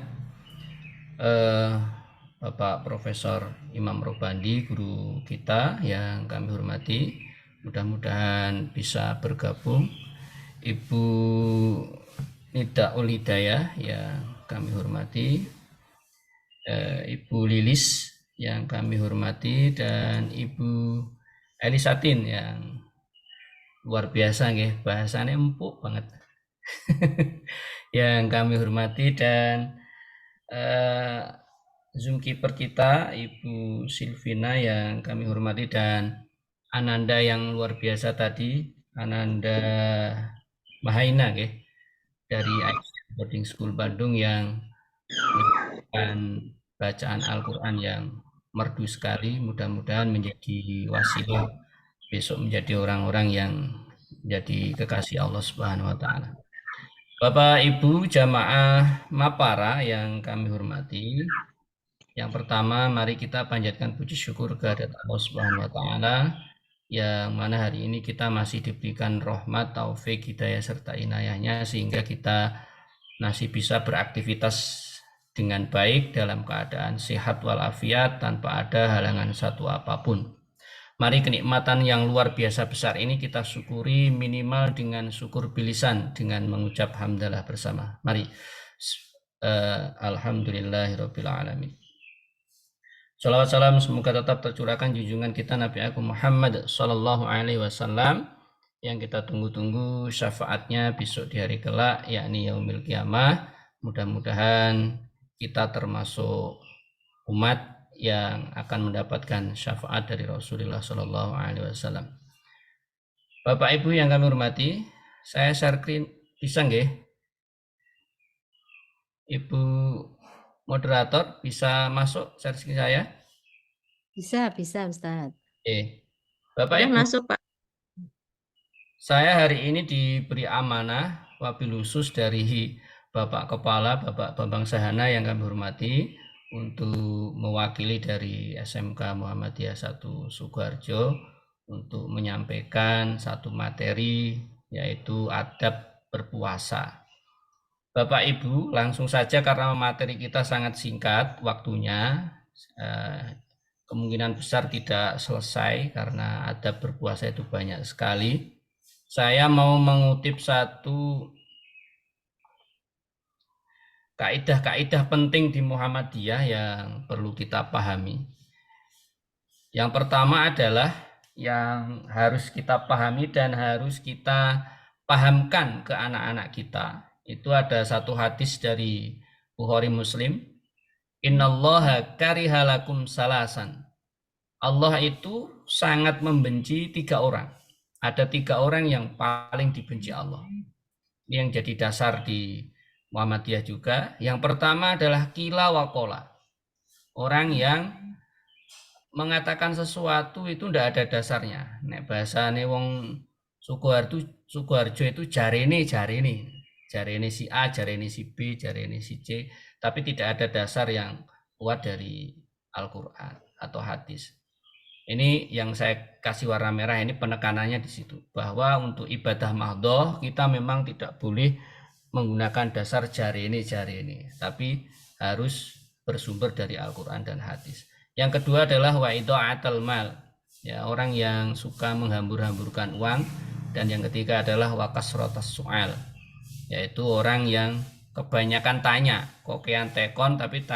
Bapak Profesor Imam Robandi, guru kita yang kami hormati, mudah-mudahan bisa bergabung. Ibu Nida Ulidaya yang kami hormati, Ibu Lilis yang kami hormati, dan Ibu Elisatin yang luar biasa nggih, bahasanya empuk banget yang kami hormati, dan Zoomkeeper kita Ibu Silvina yang kami hormati, dan Ananda yang luar biasa tadi, Ananda Mahaina nggih, dari Boarding School Bandung yang memberikan bacaan Al-Quran yang merdu sekali. Mudah-mudahan menjadi wasilah besok menjadi orang-orang yang menjadi kekasih Allah Subhanahu wa Ta'ala. Bapak Ibu jamaah Mapara yang kami hormati, yang pertama mari kita panjatkan puji syukur kehadirat Allah Subhanahu wa Ta'ala yang mana hari ini kita masih diberikan rahmat, taufik, hidayah serta inayahnya sehingga kita masih bisa beraktivitas dengan baik dalam keadaan sehat walafiat tanpa ada halangan satu apapun. Mari kenikmatan yang luar biasa besar ini kita syukuri minimal dengan syukur bilisan dengan mengucap hamdalah bersama. Mari. Alhamdulillahirabbil alamin. Salawat salam semoga tetap tercurahkan junjungan kita Nabi Agung Muhammad sallallahu alaihi wasallam yang kita tunggu-tunggu syafaatnya besok di hari kelak, yakni yaumil qiyamah. Mudah-mudahan kita termasuk umat yang akan mendapatkan syafaat dari Rasulullah sallallahu alaihi wasallam. Bapak Ibu yang kami hormati, saya share screen bisa nggih? Ibu moderator bisa masuk share screen saya? Bisa Ustaz. Bapak Sudah Ibu, masuk Pak. saya hari ini diberi amanah wabil khusus dari Bapak Kepala, Bapak Bambang Sahana yang kami hormati, untuk mewakili dari SMK Muhammadiyah 1 Sukoharjo untuk menyampaikan satu materi, yaitu adab berpuasa. Bapak Ibu, langsung saja karena materi kita sangat singkat waktunya, kemungkinan besar tidak selesai karena adab berpuasa itu banyak sekali. Saya mau mengutip satu kaidah-kaidah penting di Muhammadiyah yang perlu kita pahami. Yang pertama adalah yang harus kita pahami dan harus kita pahamkan ke anak-anak kita. Itu ada satu hadis dari Bukhari Muslim. Innallaha karihalakum salasan. Allah itu sangat membenci 3 orang. Ada 3 orang yang paling dibenci Allah. Ini yang jadi dasar di Muhammadiyah juga. Yang pertama adalah kila wa kola. Orang yang mengatakan sesuatu itu tidak ada dasarnya. Nek bahasane wong Sukoharjo itu jarene si A, jarene si B, jarene si C, tapi tidak ada dasar yang kuat dari Al-Qur'an atau hadis. Ini yang saya kasih warna merah, ini penekanannya di situ, bahwa untuk ibadah mahdhoh kita memang tidak boleh menggunakan dasar jarene, tapi harus bersumber dari Al-Qur'an dan hadis. Yang kedua adalah wa idha'atul mal, ya, orang yang suka menghambur-hamburkan uang. Dan yang ketiga adalah wa kasratus su'al, yaitu orang yang kebanyakan tanya, kokean tekon tapi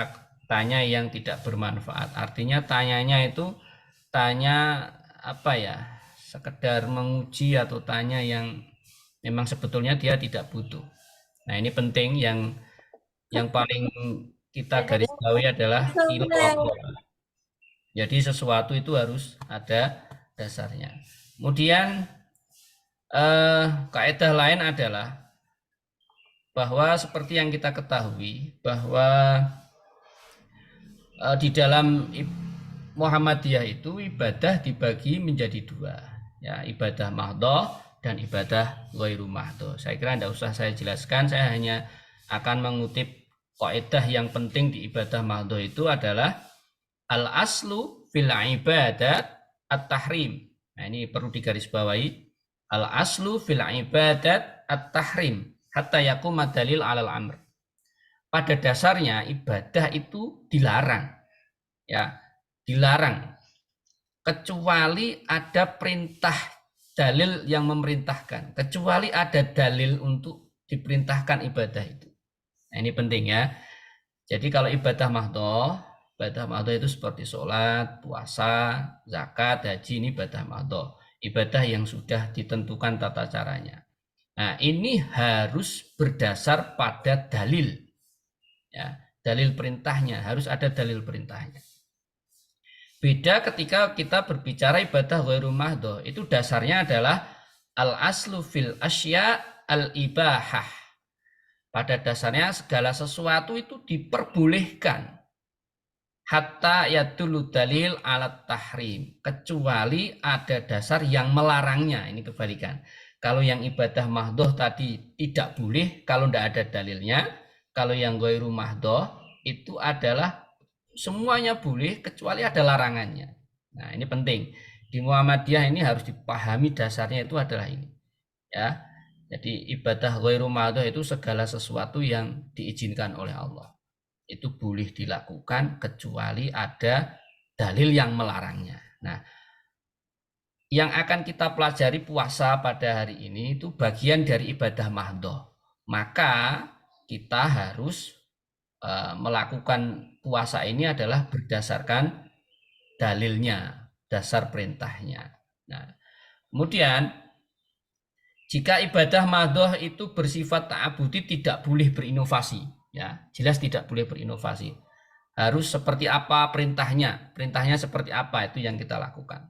tanya yang tidak bermanfaat. Artinya tanyanya itu tanya apa ya, sekedar menguji atau tanya yang memang sebetulnya dia tidak butuh. Nah, ini penting, yang paling kita garis bawahi adalah kila wa kola. Jadi sesuatu itu harus ada dasarnya. Kemudian kaidah lain adalah bahwa seperti yang kita ketahui bahwa di dalam Muhammadiyah itu ibadah dibagi menjadi 2, ya, ibadah mahdhoh dan ibadah ghairu mahdhoh. Saya kira tidak usah saya jelaskan, saya hanya akan mengutip kaidah yang penting di ibadah mahdhoh itu adalah al-aslu fil ibadat at-tahrim. Nah, ini perlu digarisbawahi. Al-aslu fil ibadat at-tahrim hatta yaquma dalil 'alal amr. Pada dasarnya ibadah itu dilarang. Ya, dilarang kecuali ada perintah dalil yang memerintahkan, kecuali ada dalil untuk diperintahkan ibadah itu. Nah, ini penting ya. Jadi kalau ibadah mahdhoh itu seperti sholat, puasa, zakat, haji, ini ibadah mahdhoh. Ibadah yang sudah ditentukan tata caranya. Nah, ini harus berdasar pada dalil. Ya, dalil perintahnya, harus ada dalil perintahnya. Beda ketika kita berbicara ibadah ghairu mahdhoh, itu dasarnya adalah al-aslu fil asya al-ibahah. Pada dasarnya segala sesuatu itu diperbolehkan. Hatta yadullu dalil alat tahrim, kecuali ada dasar yang melarangnya. Ini kebalikan. Kalau yang ibadah mahdhoh tadi tidak boleh kalau tidak ada dalilnya. Kalau yang ghairu mahdhoh itu adalah semuanya boleh kecuali ada larangannya. Nah, ini penting. Di Muhammadiyah ini harus dipahami dasarnya itu adalah ini. Ya. Jadi ibadah ghairu mahdhoh itu segala sesuatu yang diizinkan oleh Allah. Itu boleh dilakukan kecuali ada dalil yang melarangnya. Nah, yang akan kita pelajari puasa pada hari ini itu bagian dari ibadah mahdhoh. Maka kita harus melakukan puasa ini adalah berdasarkan dalilnya, dasar perintahnya. Nah, kemudian jika ibadah mahdhoh itu bersifat ta'abudi tidak boleh berinovasi, ya, jelas tidak boleh berinovasi. Harus seperti apa perintahnya seperti apa itu yang kita lakukan.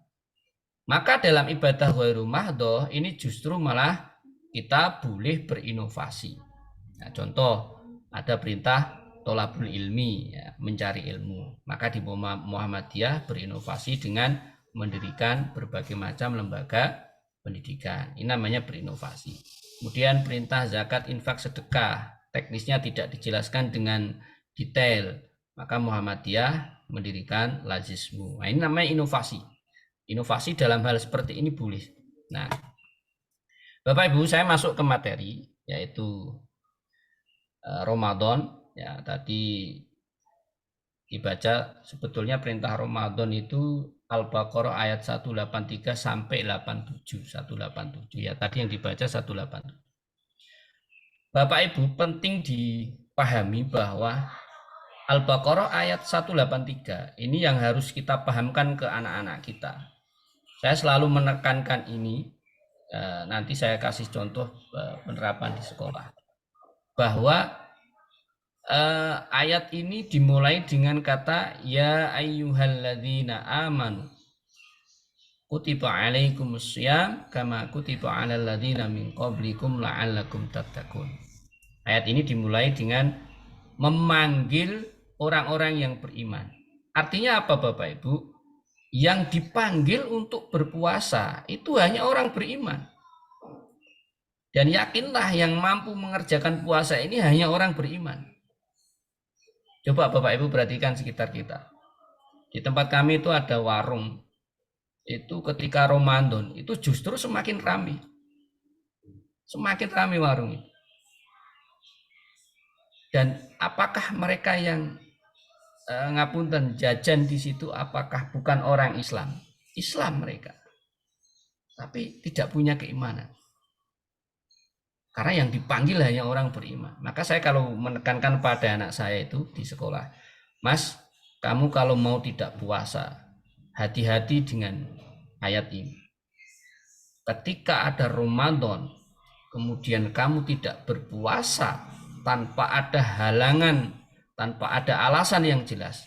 Maka dalam ibadah ghairu mahdhoh ini justru malah kita boleh berinovasi. Nah, contoh ada perintah tolabul ilmi, ya, mencari ilmu. Maka di Muhammadiyah berinovasi dengan mendirikan berbagai macam lembaga pendidikan. Ini namanya berinovasi. Kemudian perintah zakat, infak, sedekah. teknisnya tidak dijelaskan dengan detail, maka Muhammadiyah mendirikan lazismu. Nah, ini namanya inovasi. Inovasi dalam hal seperti ini boleh. Nah, Bapak Ibu, saya masuk ke materi, yaitu Ramadan. Ya, tadi dibaca sebetulnya perintah Ramadan itu Al-Baqarah ayat 183 sampai 87, 187 ya, tadi yang dibaca 187. Bapak Ibu, penting dipahami bahwa Al-Baqarah ayat 183 ini yang harus kita pahamkan ke anak-anak kita. Saya selalu menekankan ini, nanti saya kasih contoh penerapan di sekolah, bahwa ayat ini dimulai dengan kata ya ayyuhalladzina amanu kutiba alaikumussyam kama kutiba alal ladzina min qablikum la'allakum tattaqun. Ayat ini dimulai dengan memanggil orang-orang yang beriman. Artinya apa Bapak Ibu? Yang dipanggil untuk berpuasa itu hanya orang beriman. Dan yakinlah yang mampu mengerjakan puasa ini hanya orang beriman. Coba Bapak Ibu perhatikan sekitar kita. Di tempat kami itu ada warung. Itu ketika Ramadan itu justru semakin ramai. Semakin ramai warung. Dan apakah mereka yang ngapunten jajan di situ apakah bukan orang Islam? Islam mereka. Tapi tidak punya keimanan. Karena yang dipanggil hanya orang beriman. Maka saya kalau menekankan pada anak saya itu di sekolah, Mas, kamu kalau mau tidak puasa, hati-hati dengan ayat ini. Ketika ada Ramadan, kemudian kamu tidak berpuasa tanpa ada halangan, tanpa ada alasan yang jelas,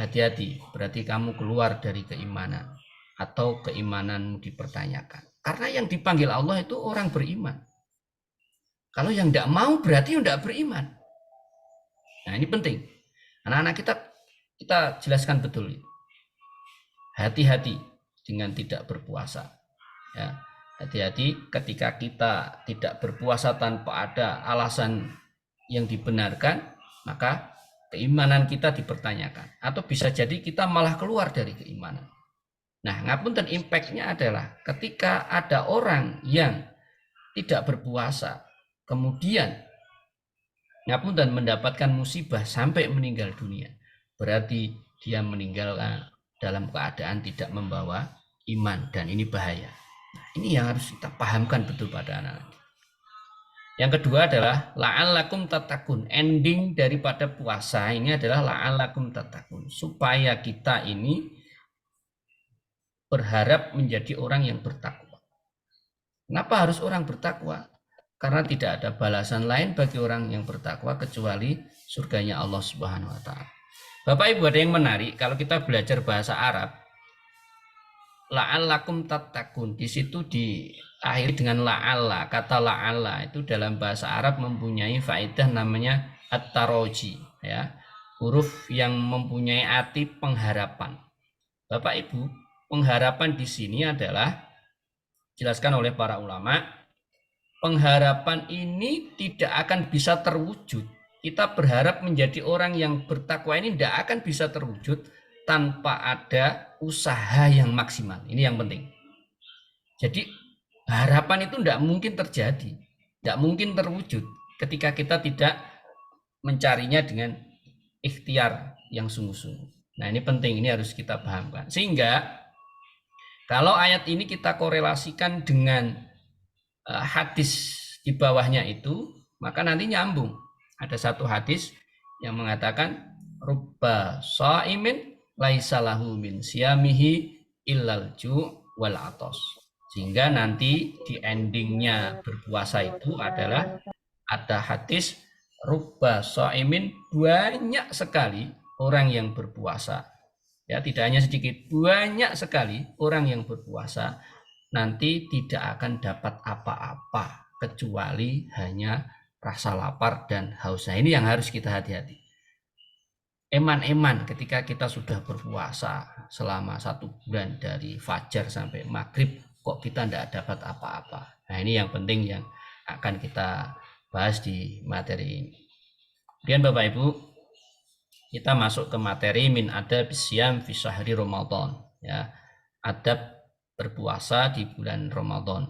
hati-hati, berarti kamu keluar dari keimanan atau keimananmu dipertanyakan. Karena yang dipanggil Allah itu orang beriman. Kalau yang tidak mau berarti tidak beriman. Nah ini penting. Anak-anak kita jelaskan betul. Hati-hati dengan tidak berpuasa. Ya, hati-hati ketika kita tidak berpuasa tanpa ada alasan yang dibenarkan, maka keimanan kita dipertanyakan. Atau bisa jadi kita malah keluar dari keimanan. Nah, ngapunten impact-nya adalah ketika ada orang yang tidak berpuasa, kemudian ngapunten mendapatkan musibah sampai meninggal dunia, berarti dia meninggal dalam keadaan tidak membawa iman, dan ini bahaya. Nah, ini yang harus kita pahamkan betul pada anak-anak. Yang kedua adalah la'allakum tattaqun. Ending daripada puasa ini adalah la'allakum tattaqun, supaya kita ini berharap menjadi orang yang bertakwa. Kenapa harus orang bertakwa? Karena tidak ada balasan lain bagi orang yang bertakwa kecuali surganya Allah Subhanahu wa taala. Bapak Ibu, ada yang menarik kalau kita belajar bahasa Arab, la'allakum tattaqun, di situ diakhiri dengan la'alla. Kata la'alla itu dalam bahasa Arab mempunyai faedah namanya at-taraji, ya. Huruf yang mempunyai arti pengharapan. Bapak Ibu, pengharapan di sini adalah dijelaskan oleh para ulama. Pengharapan ini tidak akan bisa terwujud. Kita berharap menjadi orang yang bertakwa ini tidak akan bisa terwujud tanpa ada usaha yang maksimal. Ini yang penting. Jadi harapan itu tidak mungkin terjadi, tidak mungkin terwujud ketika kita tidak mencarinya dengan ikhtiar yang sungguh-sungguh. Nah ini penting, ini harus kita pahamkan. Sehingga kalau ayat ini kita korelasikan dengan hadis di bawahnya itu, maka nanti nyambung. Ada satu hadis yang mengatakan rubba shaimin laisa lahu min siyamihi illal ju' wal atos. Sehingga nanti di endingnya berpuasa itu adalah ada hadis rubba shaimin, banyak sekali orang yang berpuasa. Ya, tidak hanya sedikit, banyak sekali orang yang berpuasa nanti tidak akan dapat apa-apa kecuali hanya rasa lapar dan haus. Nah, ini yang harus kita hati-hati. Eman-eman ketika kita sudah berpuasa selama 1 bulan dari fajar sampai maghrib, kok kita tidak dapat apa-apa. Nah ini yang penting yang akan kita bahas di materi ini. Kemudian Bapak Ibu, kita masuk ke materi min adab syiyam fi syahri Ramadan, ya. Adab berpuasa di bulan Ramadan.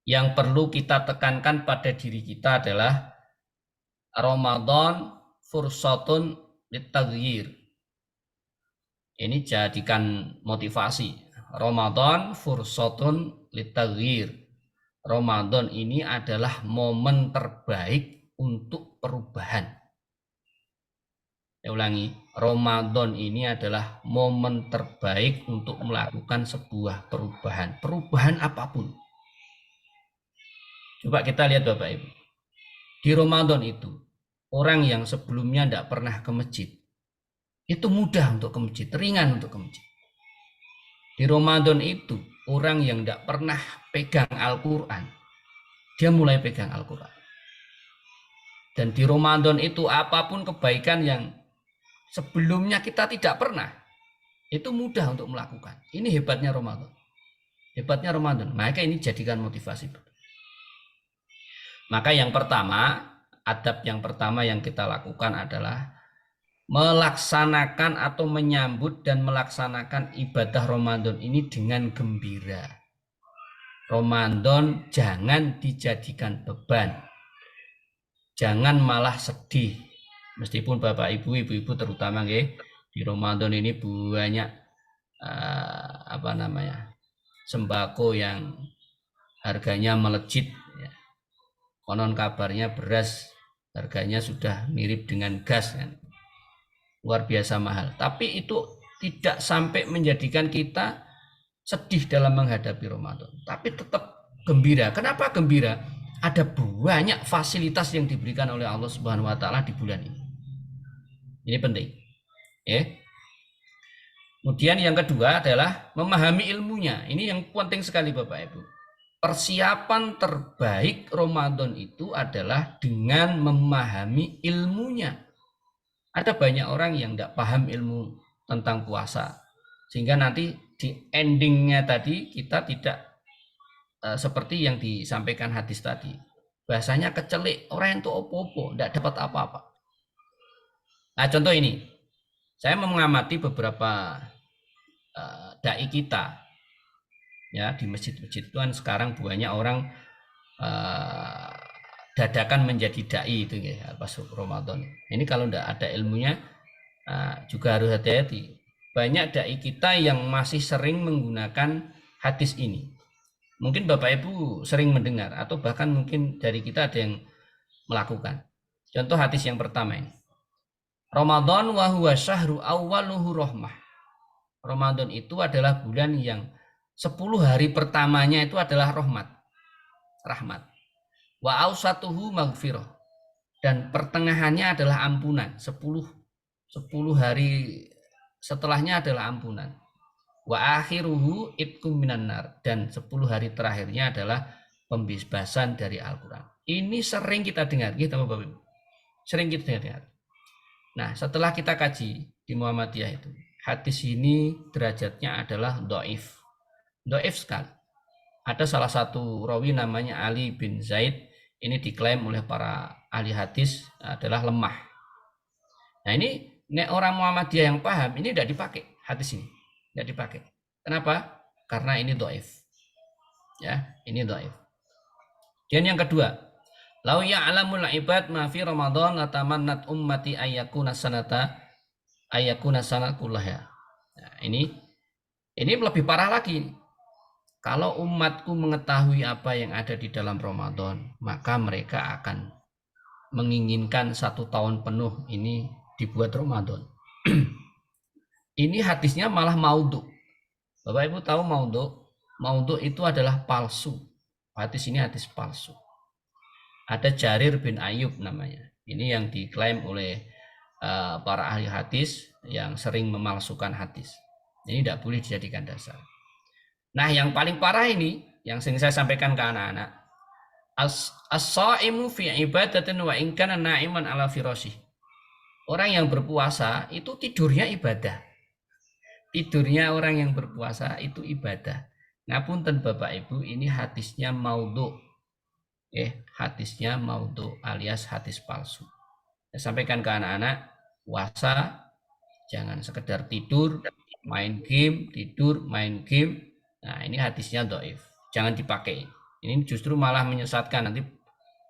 Yang perlu kita tekankan pada diri kita adalah Ramadan fursatun litaghyir. Ini jadikan motivasi. Ramadan fursatun litaghyir. Ramadan ini adalah momen terbaik untuk perubahan. Saya ulangi, Ramadan ini adalah momen terbaik untuk melakukan sebuah perubahan. Perubahan apapun. Coba kita lihat Bapak Ibu. Di Ramadan itu, orang yang sebelumnya tidak pernah ke masjid, itu mudah untuk ke masjid, ringan untuk ke masjid. Di Ramadan itu, orang yang tidak pernah pegang Al-Quran, dia mulai pegang Al-Quran. Dan di Ramadan itu, apapun kebaikan yang sebelumnya kita tidak pernah, itu mudah untuk melakukan. Ini hebatnya Ramadan. Hebatnya Ramadan. Maka ini jadikan motivasi. Maka yang pertama, adab yang pertama yang kita lakukan adalah melaksanakan atau menyambut dan melaksanakan ibadah Ramadan ini dengan gembira. Ramadan jangan dijadikan beban. Jangan malah sedih. Meskipun Bapak Ibu, Ibu-ibu terutama di Ramadan ini banyak sembako yang harganya melejit. Ya. Konon kabarnya beras harganya sudah mirip dengan gas kan. Luar biasa mahal. Tapi itu tidak sampai menjadikan kita sedih dalam menghadapi Ramadan. Tapi tetap gembira. Kenapa gembira? Ada banyak fasilitas yang diberikan oleh Allah Subhanahu wa taala di bulan ini. Ini penting. Ya. Kemudian yang kedua adalah memahami ilmunya. Ini yang penting sekali Bapak Ibu. Persiapan terbaik Ramadan itu adalah dengan memahami ilmunya. Ada banyak orang yang tidak paham ilmu tentang puasa. Sehingga nanti di endingnya tadi kita tidak seperti yang disampaikan hadis tadi. Bahasanya kecelik, orang itu opo-opo, tidak dapat apa-apa. Nah contoh ini, saya mengamati beberapa dai kita. Ya, di masjid-masjid itu kan sekarang banyak orang dadakan menjadi dai itu ya pas Ramadan. Ini kalau tidak ada ilmunya juga harus hati-hati. Banyak dai kita yang masih sering menggunakan hadis ini. Mungkin Bapak Ibu sering mendengar atau bahkan mungkin dari kita ada yang melakukan. Contoh hadis yang pertama ini. Ramadan wa huwa syahru awwaluhu rahmah. Ramadan itu adalah bulan yang 10 hari pertamanya itu adalah rahmat. Wa ausatuhu maghfirah. Dan pertengahannya adalah ampunan. 10 hari setelahnya adalah ampunan. Wa akhiruhu itqum minan nar. Dan 10 hari terakhirnya adalah pembebasan dari Al-Quran. Ini sering kita dengar, gitu Bapak Ibu. Sering kita dengar. Nah, setelah kita kaji di Muhammadiyah itu, hadis ini derajatnya adalah dhaif. Dhaif sekali. Ada salah satu rawi namanya Ali bin Zaid, ini diklaim oleh para ahli hadis adalah lemah. Nah ini orang Muhammadiyah yang paham, ini tidak dipakai hadis ini. Tidak dipakai. Kenapa? Karena ini dhaif. Ya, ini dhaif. Dan yang kedua, lau ya'lamul ibad ma fi Ramadan latamannat ummati ayyakuna sanata kullaha. Nah, ini lebih parah lagi. Kalau umatku mengetahui apa yang ada di dalam Ramadan, maka mereka akan menginginkan 1 tahun penuh ini dibuat Ramadan. Ini hadisnya malah maudhu. Bapak Ibu tahu maudhu? Maudhu itu adalah palsu. Hadis ini hadis palsu. Ada Jarir bin Ayyub namanya. Ini yang diklaim oleh para ahli hadis yang sering memalsukan hadis. Ini tidak boleh dijadikan dasar. Nah yang paling parah ini, yang sering saya sampaikan ke anak-anak. As-shaimu fi ibadatin wa in kana na'iman ala firasih. Orang yang berpuasa itu tidurnya ibadah. Tidurnya orang yang berpuasa itu ibadah. Ngapunten Bapak Ibu, ini hadisnya maudhu. Hadisnya maudhu alias hadis palsu. Saya sampaikan ke anak-anak, puasa jangan sekedar tidur, main game, tidur, main game. Nah, ini hadisnya dhaif. Jangan dipakai. Ini justru malah menyesatkan nanti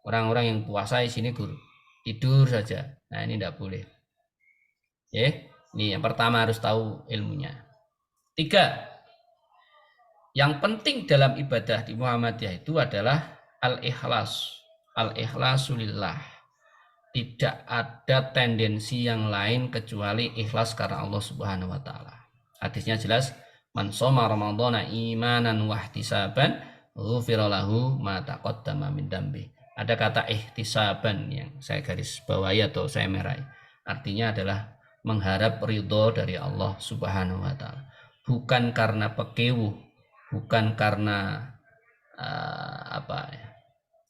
orang-orang yang puasa di sini guru tidur saja. Nah, ini tidak boleh. Ini yang pertama harus tahu ilmunya. 3. Yang penting dalam ibadah di Muhammadiyah itu adalah al-ikhlas. Al-ikhlasu lillah. Tidak ada tendensi yang lain kecuali ikhlas karena Allah Subhanahu wa taala. Hadisnya jelas, man shoma ramadhana imanan wa ihtisaban ghufira lahu ma taqaddama min dambi. Ada kata ihtisaban yang saya garis bawahi atau saya merahi. Artinya adalah mengharap ridho dari Allah Subhanahu wa taala. Bukan karena pekewuh, bukan karena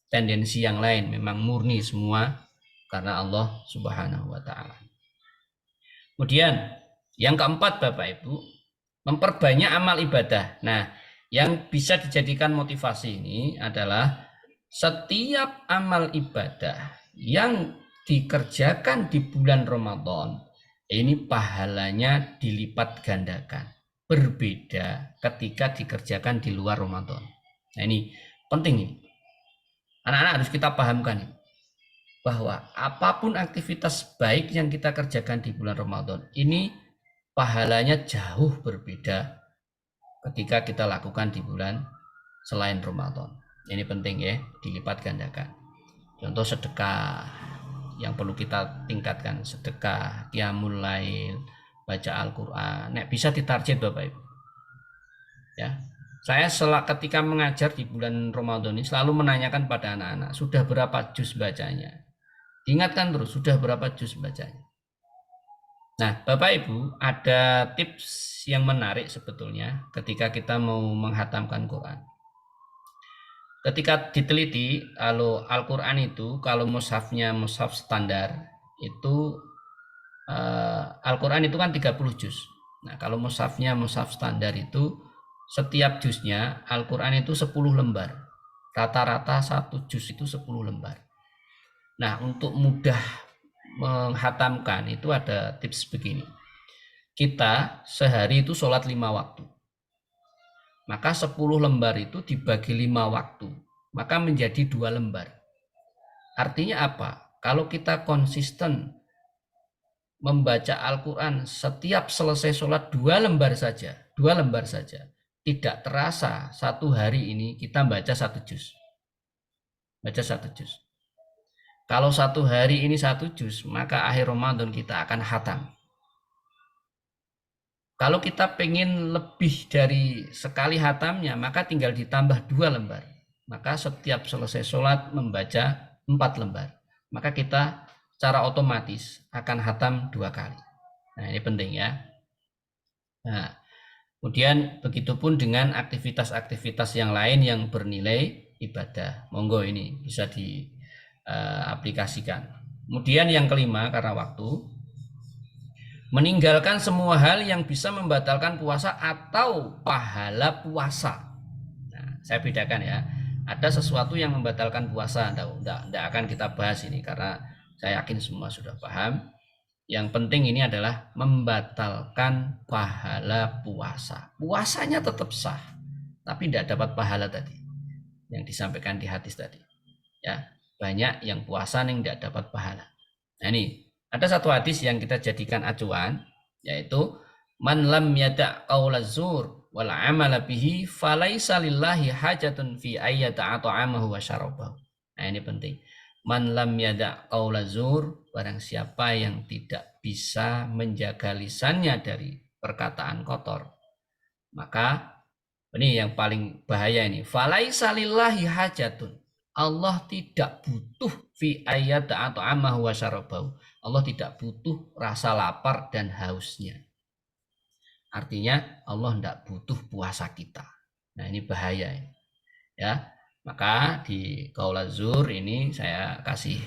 tendensi yang lain, memang murni semua karena Allah Subhanahu wa taala. Kemudian yang keempat Bapak Ibu, memperbanyak amal ibadah. Nah, yang bisa dijadikan motivasi ini adalah setiap amal ibadah yang dikerjakan di bulan Ramadan ini pahalanya dilipat gandakan. Berbeda ketika dikerjakan di luar Ramadan. Nah, ini penting nih. Anak-anak harus kita pahamkan bahwa apapun aktivitas baik yang kita kerjakan di bulan Ramadan ini pahalanya jauh berbeda ketika kita lakukan di bulan selain Ramadan. Ini penting ya, dilipat gandakan. Contoh sedekah yang perlu kita tingkatkan, sedekah, qiyamul lail, baca Al-Qur'an. Nek bisa ditarget Bapak Ibu. Ya. Saya ketika mengajar di bulan Ramadan ini selalu menanyakan pada anak-anak, sudah berapa juz bacanya? Diingatkan terus, sudah berapa juz bacanya? Nah, Bapak Ibu, ada tips yang menarik sebetulnya ketika kita mau menghatamkan Quran. Ketika diteliti, kalau Al-Quran itu, kalau mushafnya mushaf standar, itu Al-Quran itu kan 30 juz. Nah, kalau mushafnya mushaf standar itu, setiap juznya Al-Quran itu 10 lembar. Rata-rata 1 juz itu 10 lembar. Nah, untuk mudah menghatamkan itu ada tips begini. Kita sehari itu sholat 5 waktu. Maka 10 lembar itu dibagi 5 waktu. Maka menjadi 2 lembar. Artinya apa? Kalau kita konsisten membaca Al-Quran setiap selesai sholat 2 lembar saja. 2 lembar saja. Tidak terasa 1 hari ini kita baca 1 juz. Baca 1 juz. Kalau 1 hari ini 1 juz, maka akhir Ramadan kita akan khatam. Kalau kita pengen lebih dari sekali khatamnya, maka tinggal ditambah 2 lembar. Maka setiap selesai sholat membaca 4 lembar. Maka kita secara otomatis akan khatam 2 kali. Nah, ini penting ya. Nah, kemudian begitupun dengan aktivitas-aktivitas yang lain yang bernilai ibadah. Monggo ini bisa diaplikasikan. Kemudian yang kelima, karena waktu, meninggalkan semua hal yang bisa membatalkan puasa atau pahala puasa. Nah, saya bedakan ya. Ada sesuatu yang membatalkan puasa, tidak akan kita bahas ini karena saya yakin semua sudah paham. Yang penting ini adalah membatalkan pahala puasa. Puasanya tetap sah, tapi tidak dapat pahala tadi yang disampaikan di hadis tadi. Ya, banyak yang puasa yang tidak dapat pahala. Nah, ini ada satu hadis yang kita jadikan acuan, yaitu man lam yada' qaula zur wal amala bihi falaisa lillahi hajatun fi ayyata ta'amahu wa syarabahu. Nah, ini penting. Man lam yada' qaula zur, barang siapa yang tidak bisa menjaga lisannya dari perkataan kotor, maka ini yang paling bahaya ini. Falaisa lillahi hajatun. Allah tidak butuh fi ayyata ta'amahu wa syarabahu. Allah tidak butuh rasa lapar dan hausnya. Artinya Allah tidak butuh puasa kita. Nah, ini bahaya ini. Ya, maka di qaula zur ini saya kasih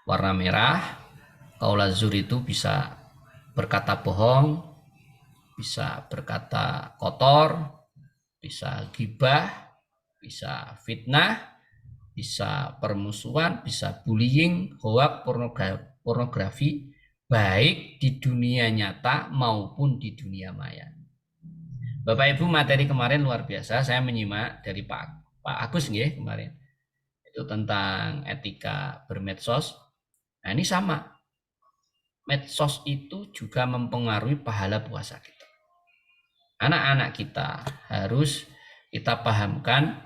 warna merah. Qaula zur itu bisa berkata bohong, bisa berkata kotor, bisa ghibah, bisa fitnah, bisa permusuhan, bisa bullying, hoax, pornografi, baik di dunia nyata maupun di dunia maya. Bapak Ibu, materi kemarin luar biasa. Saya menyimak dari Pak Agus nggih kemarin. Itu tentang etika bermedsos. Nah, ini sama. Medsos itu juga mempengaruhi pahala puasa kita. Anak-anak kita harus kita pahamkan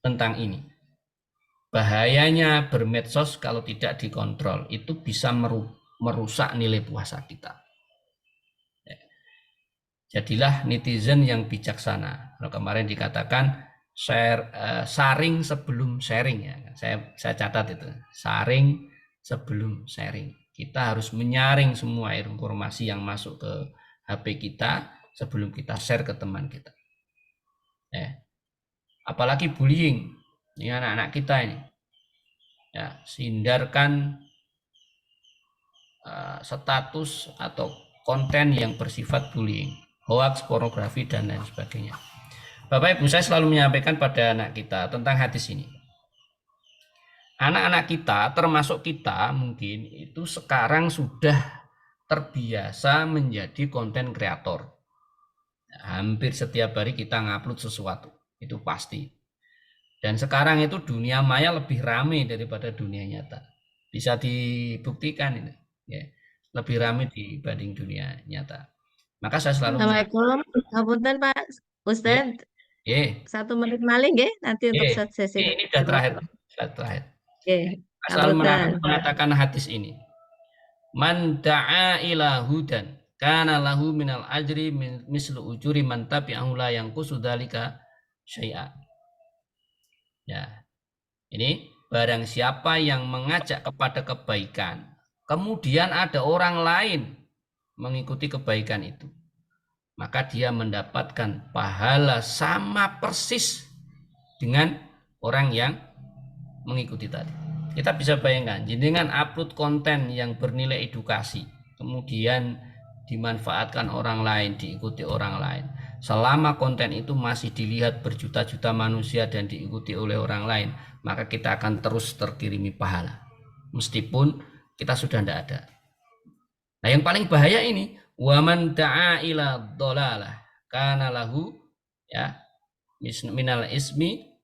tentang ini. Bahayanya bermedsos kalau tidak dikontrol itu bisa merusak nilai puasa kita. Jadilah netizen yang bijaksana. Kalau kemarin dikatakan saring sebelum sharing ya. Saya catat itu. Saring sebelum sharing. Kita harus menyaring semua informasi yang masuk ke HP kita sebelum kita share ke teman kita. Apalagi bullying. Ini anak-anak kita ini. Ya, hindarkan status atau konten yang bersifat bullying, hoax, pornografi, dan lain sebagainya. Bapak Ibu, saya selalu menyampaikan pada anak kita tentang hadis ini. Anak-anak kita, termasuk kita mungkin, itu sekarang sudah terbiasa menjadi konten kreator. Hampir setiap hari kita ngupload sesuatu, itu pasti. Dan sekarang itu dunia maya lebih ramai daripada dunia nyata. Bisa dibuktikan ini. Ya, lebih ramai dibanding dunia nyata. Maka saya selalu Assalamualaikum, ngapunten Pak Ustadz. Satu 1 menit maling ya nanti untuk sesi ini sudah terakhir. Saya selalu mengatakan hadis ini. Man da'a ila hudan kana lahu minal ajri mislu ujuri man tabi'ahu la yanqusu dzalika syai'a. Ya. Ini barang siapa yang mengajak kepada kebaikan, kemudian ada orang lain mengikuti kebaikan itu, maka dia mendapatkan pahala sama persis dengan orang yang mengikuti tadi. Kita bisa bayangkan, dengan upload konten yang bernilai edukasi, kemudian dimanfaatkan orang lain, diikuti orang lain. Selama konten itu masih dilihat berjuta-juta manusia dan diikuti oleh orang lain, maka kita akan terus terkirimi pahala. Meskipun kita sudah tidak ada. Nah, yang paling bahaya ini, waman da'a ila dhalalah kana lahu ya minal ismi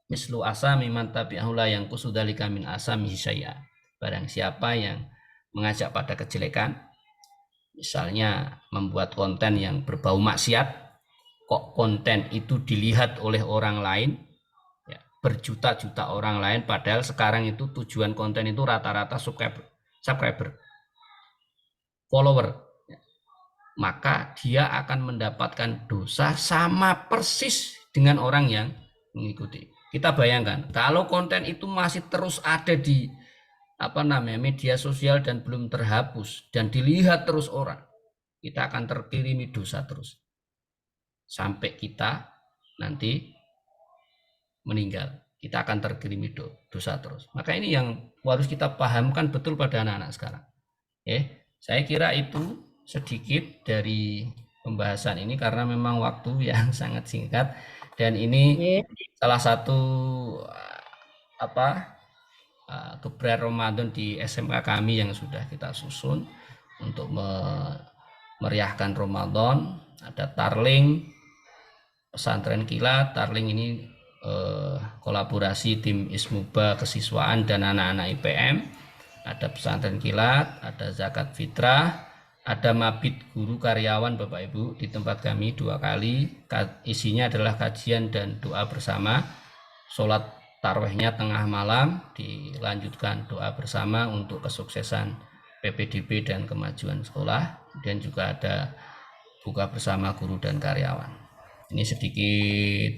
mislu asami man tabi'ahu la yanqusu dzalika min asami syai'a. Barang siapa yang mengajak pada kejelekan, misalnya membuat konten yang berbau maksiat, kok konten itu dilihat oleh orang lain, ya, berjuta-juta orang lain, padahal sekarang itu tujuan konten itu rata-rata subscriber, follower, ya. Maka dia akan mendapatkan dosa sama persis dengan orang yang mengikuti. Kita bayangkan kalau konten itu masih terus ada di media sosial dan belum terhapus dan dilihat terus orang, kita akan terkirimi dosa terus sampai kita nanti meninggal. Kita akan terkirimi dosa terus. Maka ini yang harus kita pahamkan betul pada anak-anak sekarang. Saya kira itu sedikit dari pembahasan ini karena memang waktu yang sangat singkat dan ini salah satu keberadaan Ramadan di SMK kami yang sudah kita susun untuk meriahkan Ramadan. Ada Tarling, pesantren kilat. Tarling ini kolaborasi tim Ismuba kesiswaan dan anak-anak IPM. Ada pesantren kilat, ada zakat fitrah, ada mabit guru karyawan Bapak Ibu di tempat kami 2 kali. Isinya adalah kajian dan doa bersama. Sholat tarawihnya tengah malam, dilanjutkan doa bersama untuk kesuksesan PPDB dan kemajuan sekolah. Dan juga ada buka bersama guru dan karyawan. Ini sedikit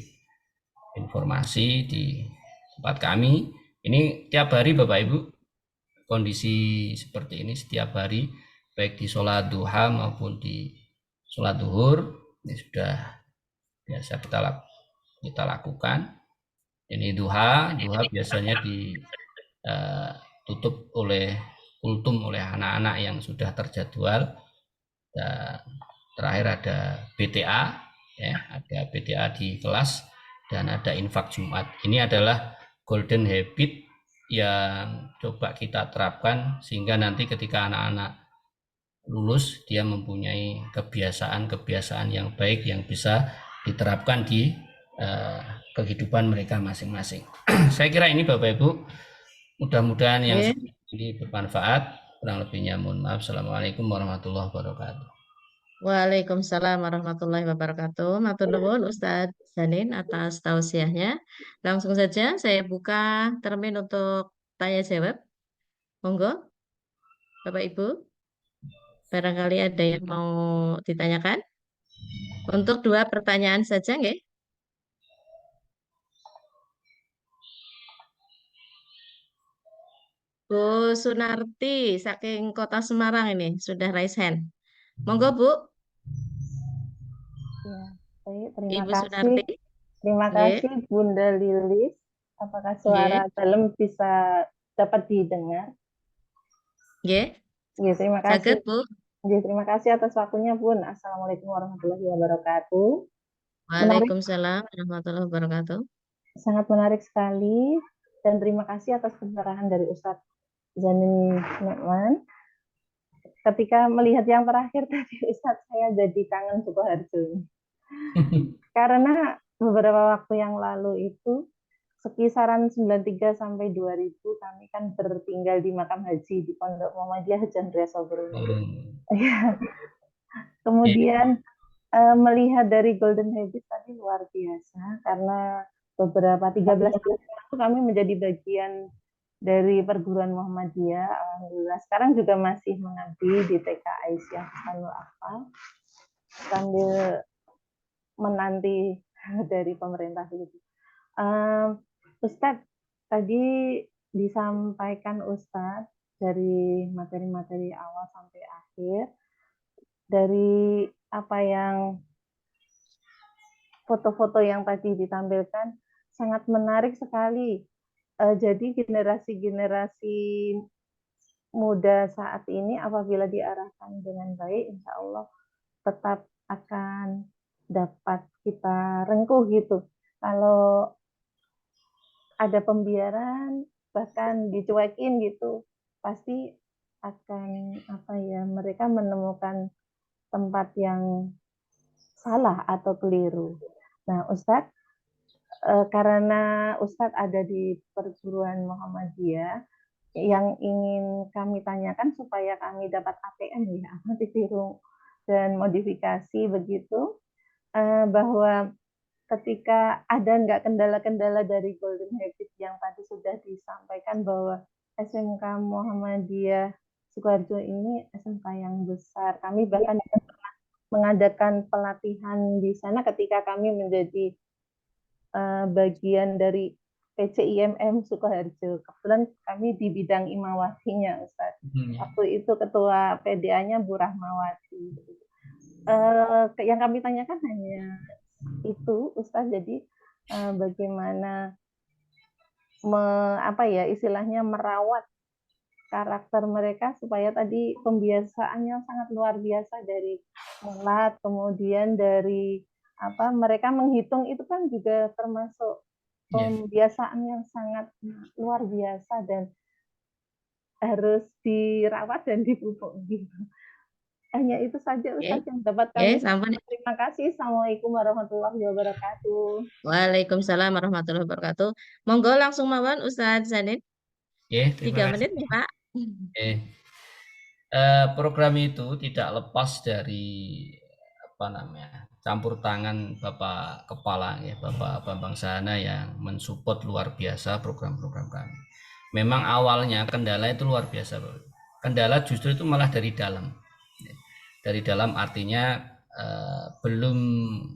informasi di tempat kami. Ini tiap hari Bapak Ibu, kondisi seperti ini setiap hari, baik di sholat duha maupun di sholat duhur. Ini sudah biasa kita lakukan. Ini duha biasanya ditutup oleh kultum oleh anak-anak yang sudah terjadwal. Dan terakhir ada BTA, ya, ada BTA di kelas dan ada infak Jumat. Ini adalah golden habit yang coba kita terapkan sehingga nanti ketika anak-anak lulus dia mempunyai kebiasaan-kebiasaan yang baik yang bisa diterapkan di kehidupan mereka masing-masing. Saya kira ini Bapak Ibu, mudah-mudahan yang ini bermanfaat. Kurang lebihnya mohon maaf. Assalamualaikum warahmatullahi wabarakatuh. Waalaikumsalam warahmatullahi wabarakatuh. Matur nuwun Ustadz Zanin atas tausiahnya. Langsung saja saya buka termin untuk tanya jawab. Monggo, Bapak Ibu. Barangkali ada yang mau ditanyakan. Untuk 2 pertanyaan saja, nggih. Bu Sunarti saking Kota Semarang ini sudah raise hand. Monggo Bu. Ya, baik, terima Ibu kasih. Sunarti. Terima Nggih. kasih Bunda Lilis. Apakah suara dalam bisa dapat didengar? Nggih. Ya, terima kasih. Saged, Bu. Ya, terima kasih atas waktunya, Bun. Assalamualaikum warahmatullahi wabarakatuh. Menarik, Waalaikumsalam warahmatullahi wabarakatuh. sangat menarik sekali. Dan terima kasih atas pencerahan dari Ustadz Zanin Nu'man. Ketika melihat yang terakhir tadi, Ustadz, saya jadi kangen Sukoharjo. Karena beberapa waktu yang lalu itu, sekisaran 93 sampai 2000 kami kan bertinggal di makam haji di Pondok Muhammadiyah Haji Andreas Sobrono. Kemudian melihat dari Golden Habit tadi luar biasa, karena beberapa 13 tahun lalu kami menjadi bagian dari perguruan Muhammadiyah. Alhamdulillah sekarang juga masih mengabdi di TK Aisyah Hasanul Akmal sambil menanti dari pemerintah begitu. Ustadz, tadi disampaikan Ustadz dari materi-materi awal sampai akhir, dari apa yang foto-foto yang tadi ditampilkan sangat menarik sekali. Jadi generasi-generasi muda saat ini apabila diarahkan dengan baik, insya Allah tetap akan dapat kita rengkuh gitu. Kalau ada pembiaran bahkan dicuekin gitu, pasti akan mereka menemukan tempat yang salah atau keliru. Nah, Ustadz, karena Ustadz ada di perguruan Muhammadiyah, yang ingin kami tanyakan supaya kami dapat ATM ya, amati tiru dan modifikasi begitu, bahwa ketika ada nggak kendala-kendala dari Golden Habit yang tadi sudah disampaikan bahwa SMK Muhammadiyah Sukoharjo ini SMK yang besar. Kami bahkan pernah mengadakan pelatihan di sana ketika kami menjadi bagian dari PCIMM Sukoharjo. Kebetulan kami di bidang Imawatinya, Ustaz. Waktu itu ketua PDA-nya Bu Rahmawati. Yang kami tanyakan hanya itu, Ustaz. Jadi bagaimana istilahnya merawat karakter mereka supaya tadi pembiasaannya sangat luar biasa, dari sholat, kemudian dari mereka menghitung itu kan juga termasuk pembiasaan yang sangat luar biasa dan harus dirawat dan dipupuk gitu. Hanya itu saja Ustaz yang dapat kami. Terima kasih. Assalamualaikum warahmatullahi wabarakatuh. Waalaikumsalam warahmatullahi wabarakatuh. Monggo langsung mawon Ustadz Zanin. 3 menit nih Pak. Program itu tidak lepas dari campur tangan Bapak Kepala ya, Bapak Bambang Sahana yang mensupport luar biasa program-program kami. Memang awalnya kendala itu luar biasa, Pak. Kendala justru itu malah dari dalam. Dari dalam artinya belum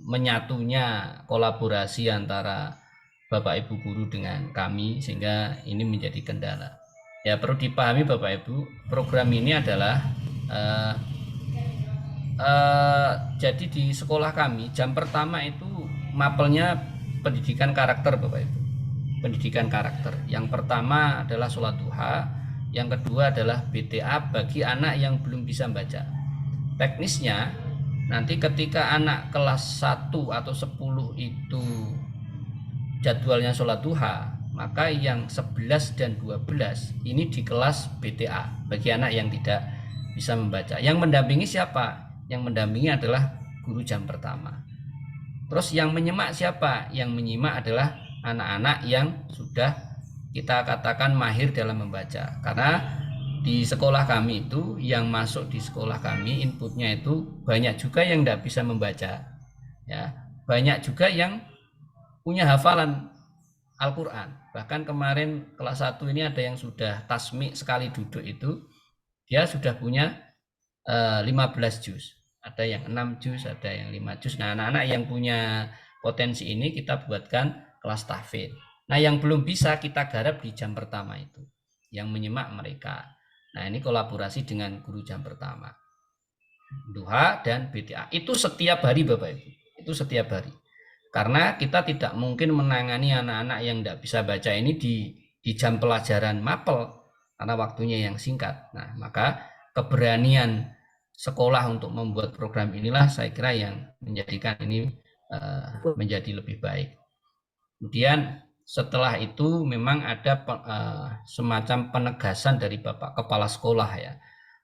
menyatunya kolaborasi antara Bapak Ibu guru dengan kami, sehingga ini menjadi kendala. Ya, perlu dipahami Bapak Ibu, program ini adalah jadi di sekolah kami jam pertama itu mapelnya pendidikan karakter Bapak Ibu. Pendidikan karakter. Yang pertama adalah sholat duha, yang kedua adalah BTA bagi anak yang belum bisa baca. Teknisnya nanti ketika anak kelas 1 atau 10 itu jadwalnya sholat duha, maka yang 11 dan 12 ini di kelas BTA bagi anak yang tidak bisa membaca. Yang mendampingi siapa? Yang mendampingi adalah guru jam pertama. Terus yang menyimak siapa? Yang menyimak adalah anak-anak yang sudah kita katakan mahir dalam membaca. Karena di sekolah kami itu, yang masuk di sekolah kami inputnya itu banyak juga yang tidak bisa membaca, ya, banyak juga yang punya hafalan Al-Quran. Bahkan kemarin kelas 1 ini ada yang sudah tasmi sekali duduk itu, dia sudah punya 15 juz. Ada yang 6 juz, ada yang 5 juz. Nah, anak-anak yang punya potensi ini kita buatkan kelas tahfidz. Nah, yang belum bisa kita garap di jam pertama itu, yang menyimak mereka. Nah, ini kolaborasi dengan guru jam pertama. Duha dan BTA. Itu setiap hari Bapak Ibu. Itu setiap hari. Karena kita tidak mungkin menangani anak-anak yang tidak bisa baca ini di jam pelajaran mapel. Karena waktunya yang singkat. Nah, maka keberanian sekolah untuk membuat program inilah saya kira yang menjadikan ini menjadi lebih baik. Kemudian setelah itu memang ada semacam penegasan dari Bapak Kepala Sekolah ya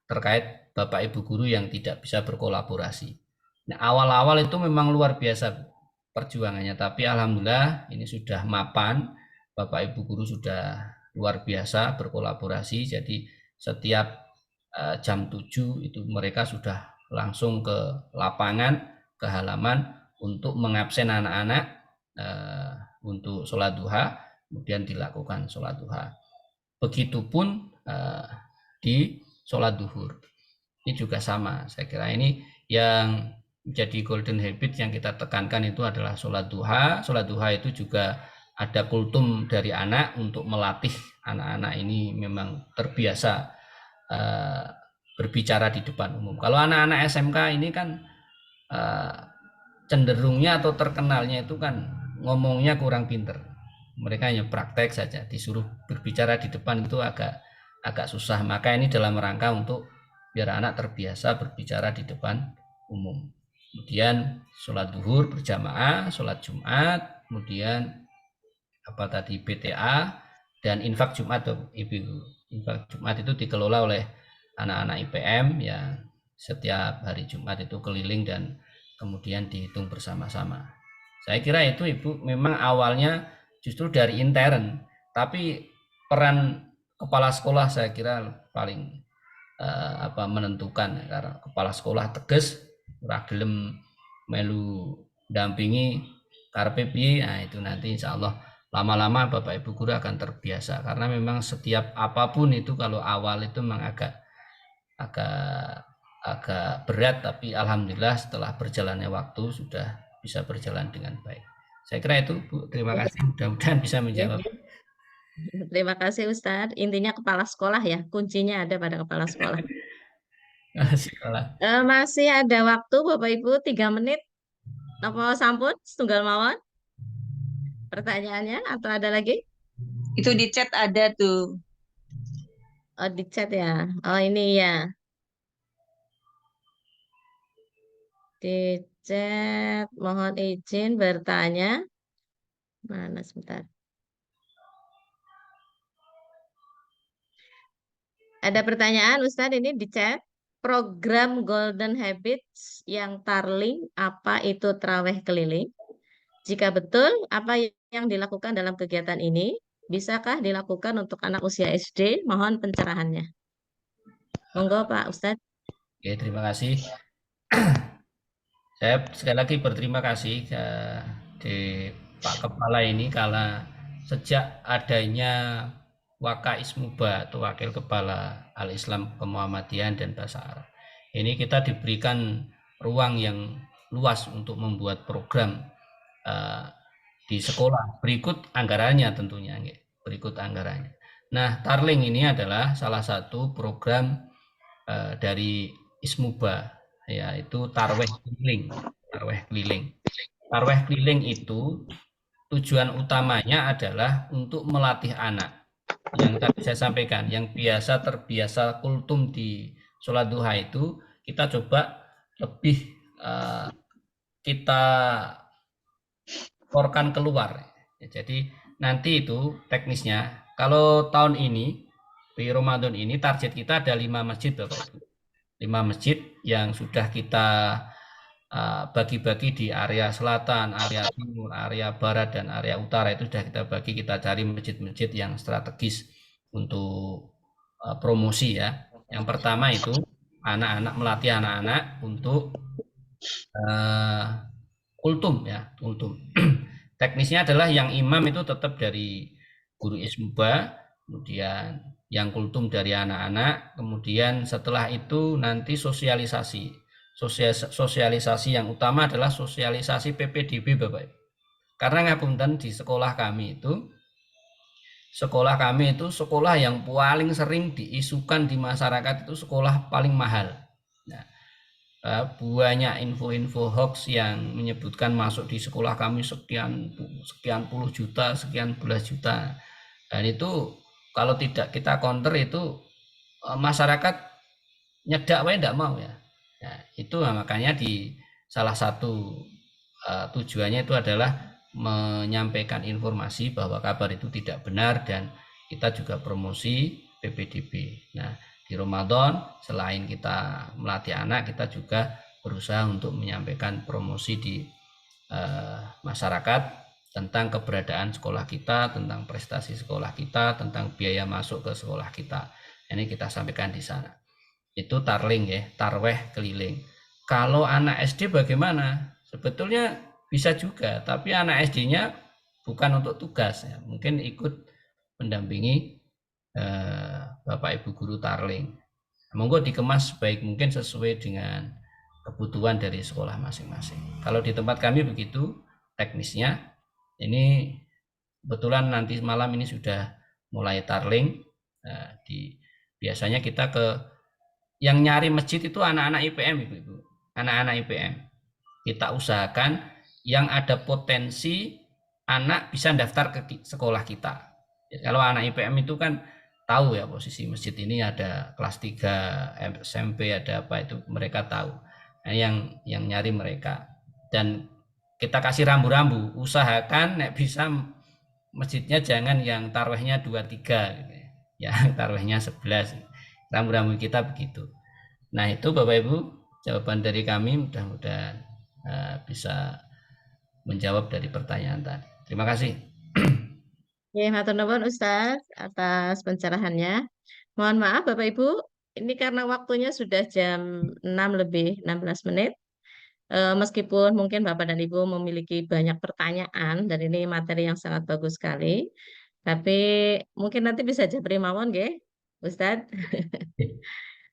terkait Bapak Ibu guru yang tidak bisa berkolaborasi. Nah, awal-awal itu memang luar biasa perjuangannya, tapi alhamdulillah ini sudah mapan. Bapak Ibu guru sudah luar biasa berkolaborasi. Jadi setiap jam 7 itu mereka sudah langsung ke lapangan, ke halaman untuk mengabsen anak-anak untuk sholat duha, kemudian dilakukan sholat duha. Begitupun di sholat duhur. Ini juga sama. Saya kira ini yang menjadi golden habit yang kita tekankan itu adalah sholat duha. Sholat duha itu juga ada kultum dari anak untuk melatih anak-anak ini memang terbiasa berbicara di depan umum. Kalau anak-anak SMK ini kan cenderungnya atau terkenalnya itu kan ngomongnya kurang pinter. Mereka hanya praktek saja, disuruh berbicara di depan itu agak susah. Maka ini dalam rangka untuk biar anak terbiasa berbicara di depan umum. Kemudian sholat duhur berjamaah, sholat Jumat, kemudian apa tadi BTA dan infak Jumat Ibu. Infak Jumat itu dikelola oleh anak-anak IPM yang setiap hari Jumat itu keliling dan kemudian dihitung bersama-sama. Saya kira itu Ibu memang awalnya justru dari intern, tapi peran kepala sekolah saya kira paling menentukan karena kepala sekolah tegas, ora gelem melu dampingi karepe piye. Nah, itu nanti insya Allah lama-lama Bapak Ibu guru akan terbiasa karena memang setiap apapun itu kalau awal itu memang agak berat, tapi alhamdulillah setelah berjalannya waktu sudah bisa berjalan dengan baik. Saya kira itu Bu, terima kasih. Mudah-mudahan bisa menjawab. Terima kasih Ustadz. Intinya kepala sekolah ya, kuncinya ada pada kepala sekolah. Sekolah. Masih ada waktu Bapak Ibu 3 menit. Apa sampun setunggal mawon? Pertanyaannya atau ada lagi? Itu di chat ada tuh. Oh, di chat ya. Oh, ini ya. Di chat, mohon izin bertanya. Mana sebentar. Ada pertanyaan Ustadz ini di chat. Program Golden Habits yang Tarling, apa itu traweh keliling? Jika betul, apa yang dilakukan dalam kegiatan ini? Bisakah dilakukan untuk anak usia SD? Mohon pencerahannya. Monggo Pak Ustadz. Oke, terima kasih. Saya sekali lagi berterima kasih di Pak Kepala ini karena sejak adanya Wakais Muba atau Wakil Kepala Al-Islam Kemuhammadian dan Bahasa Arab, ini kita diberikan ruang yang luas untuk membuat program di sekolah berikut anggarannya tentunya, berikut anggarannya. Nah, Tarling ini adalah salah satu program dari Ismuba, yaitu tarweh keliling. Tarweh keliling itu tujuan utamanya adalah untuk melatih anak yang tadi saya sampaikan, yang terbiasa kultum di sholat duha itu kita coba lebih kita keluar. Jadi nanti itu teknisnya, kalau tahun ini, di Ramadan ini target kita ada 5 masjid Bapak Ibu. 5 masjid yang sudah kita bagi-bagi di area selatan, area timur, area barat, dan area utara. Itu sudah kita bagi, kita cari masjid-masjid yang strategis untuk promosi ya. Yang pertama itu melatih anak-anak untuk kultum ya, kultum. Teknisnya adalah yang imam itu tetap dari guru ismuba, kemudian yang kultum dari anak-anak, kemudian setelah itu nanti sosialisasi. Sosialisasi yang utama adalah sosialisasi PPDB Bapak Ibu. Karena ngapunten di sekolah kami itu sekolah yang paling sering diisukan di masyarakat, itu sekolah paling mahal. Nah, banyak info-info hoax yang menyebutkan masuk di sekolah kami sekian puluh juta, sekian belas juta. Dan itu kalau tidak kita counter itu masyarakat nyedak wae tidak mau ya. Nah, itu makanya di salah satu tujuannya itu adalah menyampaikan informasi bahwa kabar itu tidak benar, dan kita juga promosi PPDB. Nah, di Ramadan selain kita melatih anak, kita juga berusaha untuk menyampaikan promosi di masyarakat tentang keberadaan sekolah kita, tentang prestasi sekolah kita, tentang biaya masuk ke sekolah kita. Ini kita sampaikan di sana. Itu tarling ya, tarweh keliling. Kalau anak SD bagaimana? Sebetulnya bisa juga, tapi anak SD-nya bukan untuk tugas ya. Mungkin ikut mendampingi Bapak Ibu guru tarling. Monggo dikemas sebaik mungkin sesuai dengan kebutuhan dari sekolah masing-masing. Kalau di tempat kami begitu teknisnya. Ini kebetulan nanti malam ini sudah mulai tarling. Biasanya kita yang nyari masjid itu anak-anak IPM Ibu-ibu. Anak-anak IPM. Kita usahakan yang ada potensi anak bisa daftar ke sekolah kita. Kalau anak IPM itu kan tahu ya posisi masjid ini, ada kelas 3 SMP, ada apa, itu mereka tahu. Nah, yang nyari mereka. Dan kita kasih rambu-rambu, usahakan nek bisa masjidnya jangan yang tarwehnya 2-3 gitu ya. Yang tarwehnya 11. Rambu-rambu kita begitu. Nah, itu Bapak Ibu jawaban dari kami, mudah-mudahan bisa menjawab dari pertanyaan tadi. Terima kasih. Ya, matur nuwun Ustaz atas pencerahannya. Mohon maaf Bapak Ibu, ini karena waktunya sudah jam 6:16. Meskipun mungkin Bapak dan Ibu memiliki banyak pertanyaan, dan ini materi yang sangat bagus sekali, tapi mungkin nanti bisa japri mawon nggih, Ustaz.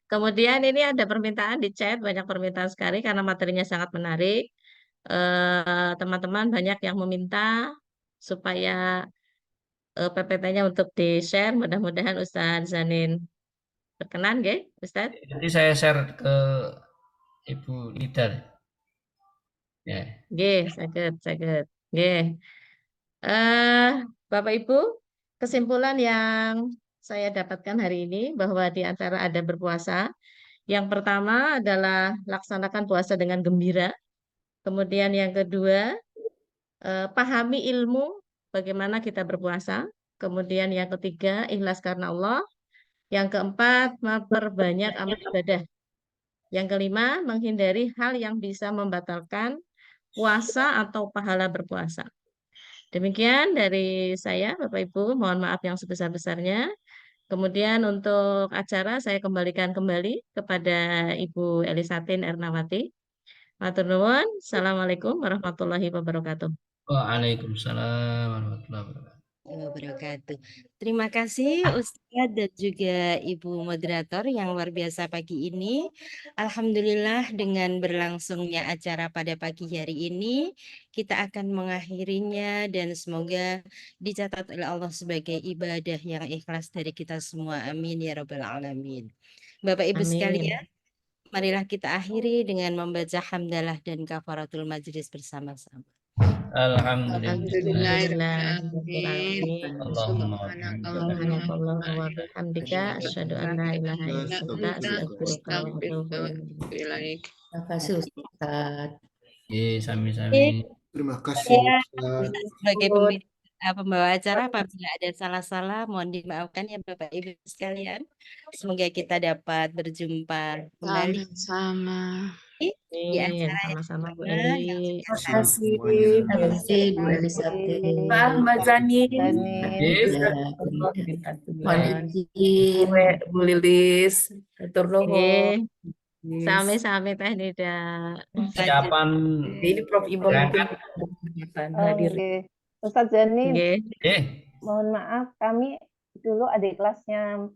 Kemudian ini ada permintaan di chat, banyak permintaan sekali karena materinya sangat menarik. Teman-teman banyak yang meminta supaya PPT-nya untuk di-share. Mudah-mudahan Ustaz Zanin berkenan nggih, Ustaz? Nanti saya share ke Ibu Lida. Ya. Nggih, saged. Nggih. Bapak Ibu, kesimpulan yang saya dapatkan hari ini bahwa di antara ada berpuasa, yang pertama adalah laksanakan puasa dengan gembira. Kemudian yang kedua, pahami ilmu bagaimana kita berpuasa. Kemudian yang ketiga, ikhlas karena Allah. Yang keempat, memperbanyak amal ibadah. Yang kelima, menghindari hal yang bisa membatalkan puasa atau pahala berpuasa. Demikian dari saya, Bapak Ibu. Mohon maaf yang sebesar-besarnya. Kemudian untuk acara saya kembalikan kembali kepada Ibu Elisatin Ernawati. Matur nuwun. Assalamualaikum warahmatullahi wabarakatuh. Waalaikumsalam warahmatullahi wabarakatuh. Terima kasih Ustadz dan juga Ibu Moderator yang luar biasa pagi ini. Alhamdulillah dengan berlangsungnya acara pada pagi hari ini, kita akan mengakhirinya dan semoga dicatat oleh Allah sebagai ibadah yang ikhlas dari kita semua. Amin ya Rabbal Alamin. Bapak Ibu sekalian, marilah kita akhiri dengan membaca hamdalah dan kafaratul majlis bersama-sama. Alhamdulillah. Allahumma bihamdika asyhadu an la ilaha illa anta astaghfiruka wa atubu ilaik. Terima kasih Ustaz. Sami-sami. Terima kasih Ustaz. Sebagai pemimpin pembawa acara apabila ada salah-salah mohon dimaafkan ya Bapak Ibu sekalian. Semoga kita dapat berjumpa kembali Sama-sama. di acara yang Sama-sama Bu sama Eli. yang Terima biasa. kasih, Terima Bu kasih Bu Elisate. Pak Mbak Zanin, Yes. Mohon Izin. Bu Lilis, atur nuhun. Nggih. Sami-sami Teh Nida. Persiapan Ini Prof Imam mungkin berangkat. berkesempatan Oh, hadir. oke. Ustadz Janin, Nggih. mohon maaf, kami dulu adik kelasnya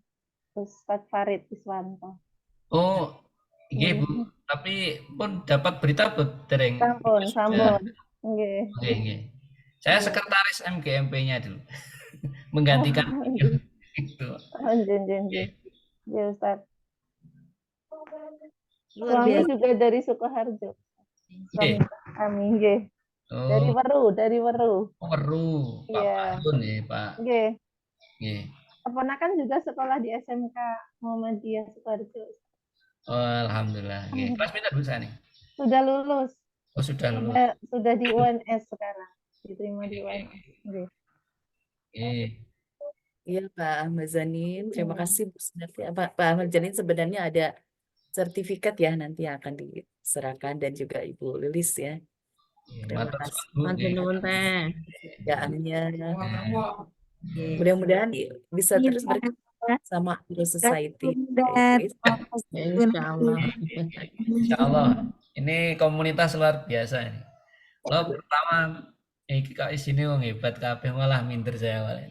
Ustadz Farid Iswanto. Oh, iya Bu. Tapi pun dapat berita dereng. Sampun, sampun. Nggih. Oke, oke. Saya sekretaris MGMP-nya dulu. Menggantikan itu. Oh, nggih. Ya Ustadz. Luar Suami biasa. juga dari Sukoharjo. Suami kami, nggih. Oh, Dari Weru. Weru, Pak Iya. Pahyun ya, Pak. Nggih. Nggih. Keponakan juga sekolah di SMK Muhammadiyah Sukoharjo. Oh, alhamdulillah. Nggih. Kelas pinten Bu Sani? Sudah lulus. Oh, sudah lulus. Sudah di UNS sekarang. Diterima di UNS. Nggih. Iya Pak Ahmad Zanin, terima kasih Bu. Sebenarnya Pak Ahmad Zanin sebenarnya ada sertifikat ya nanti yang akan diserahkan dan juga Ibu Lilis ya. Terima Matur kasih. suwun, Bu. Matur nuwun Teh. Kerjaannya. Mudah-mudahan bisa terus berkembang sama Hero Society. Insyaallah. Insyaallah. Ini komunitas luar biasa ini. Lo pertama iki kok isine wong hebat kabeh malah minder saya malah.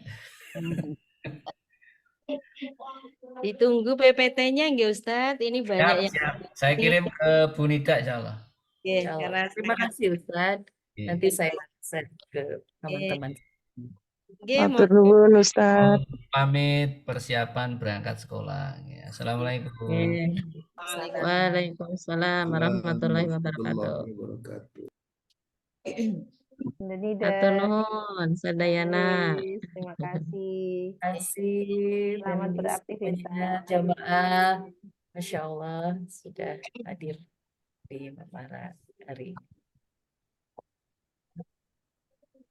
Ditunggu PPT-nya nggih Ustadz. Ini banyak yang Siap. Saya kirim ke Bu Nida insyaallah. Oke, Insya Allah. karena Terima kasih Ustadz. Iya. Nanti saya share ke teman-teman. Oke, Matur nuwun Ustadz. Pamit persiapan berangkat sekolah. Ya, Assalamualaikum. Waalaikumsalam warahmatullahi wabarakatuh. Matur nuhun sadayana. Terima kasih. Terima kasih. Selamat Dan beraktivitas. semuanya jamaah, Masya Allah sudah hadir di Mapara hari ini.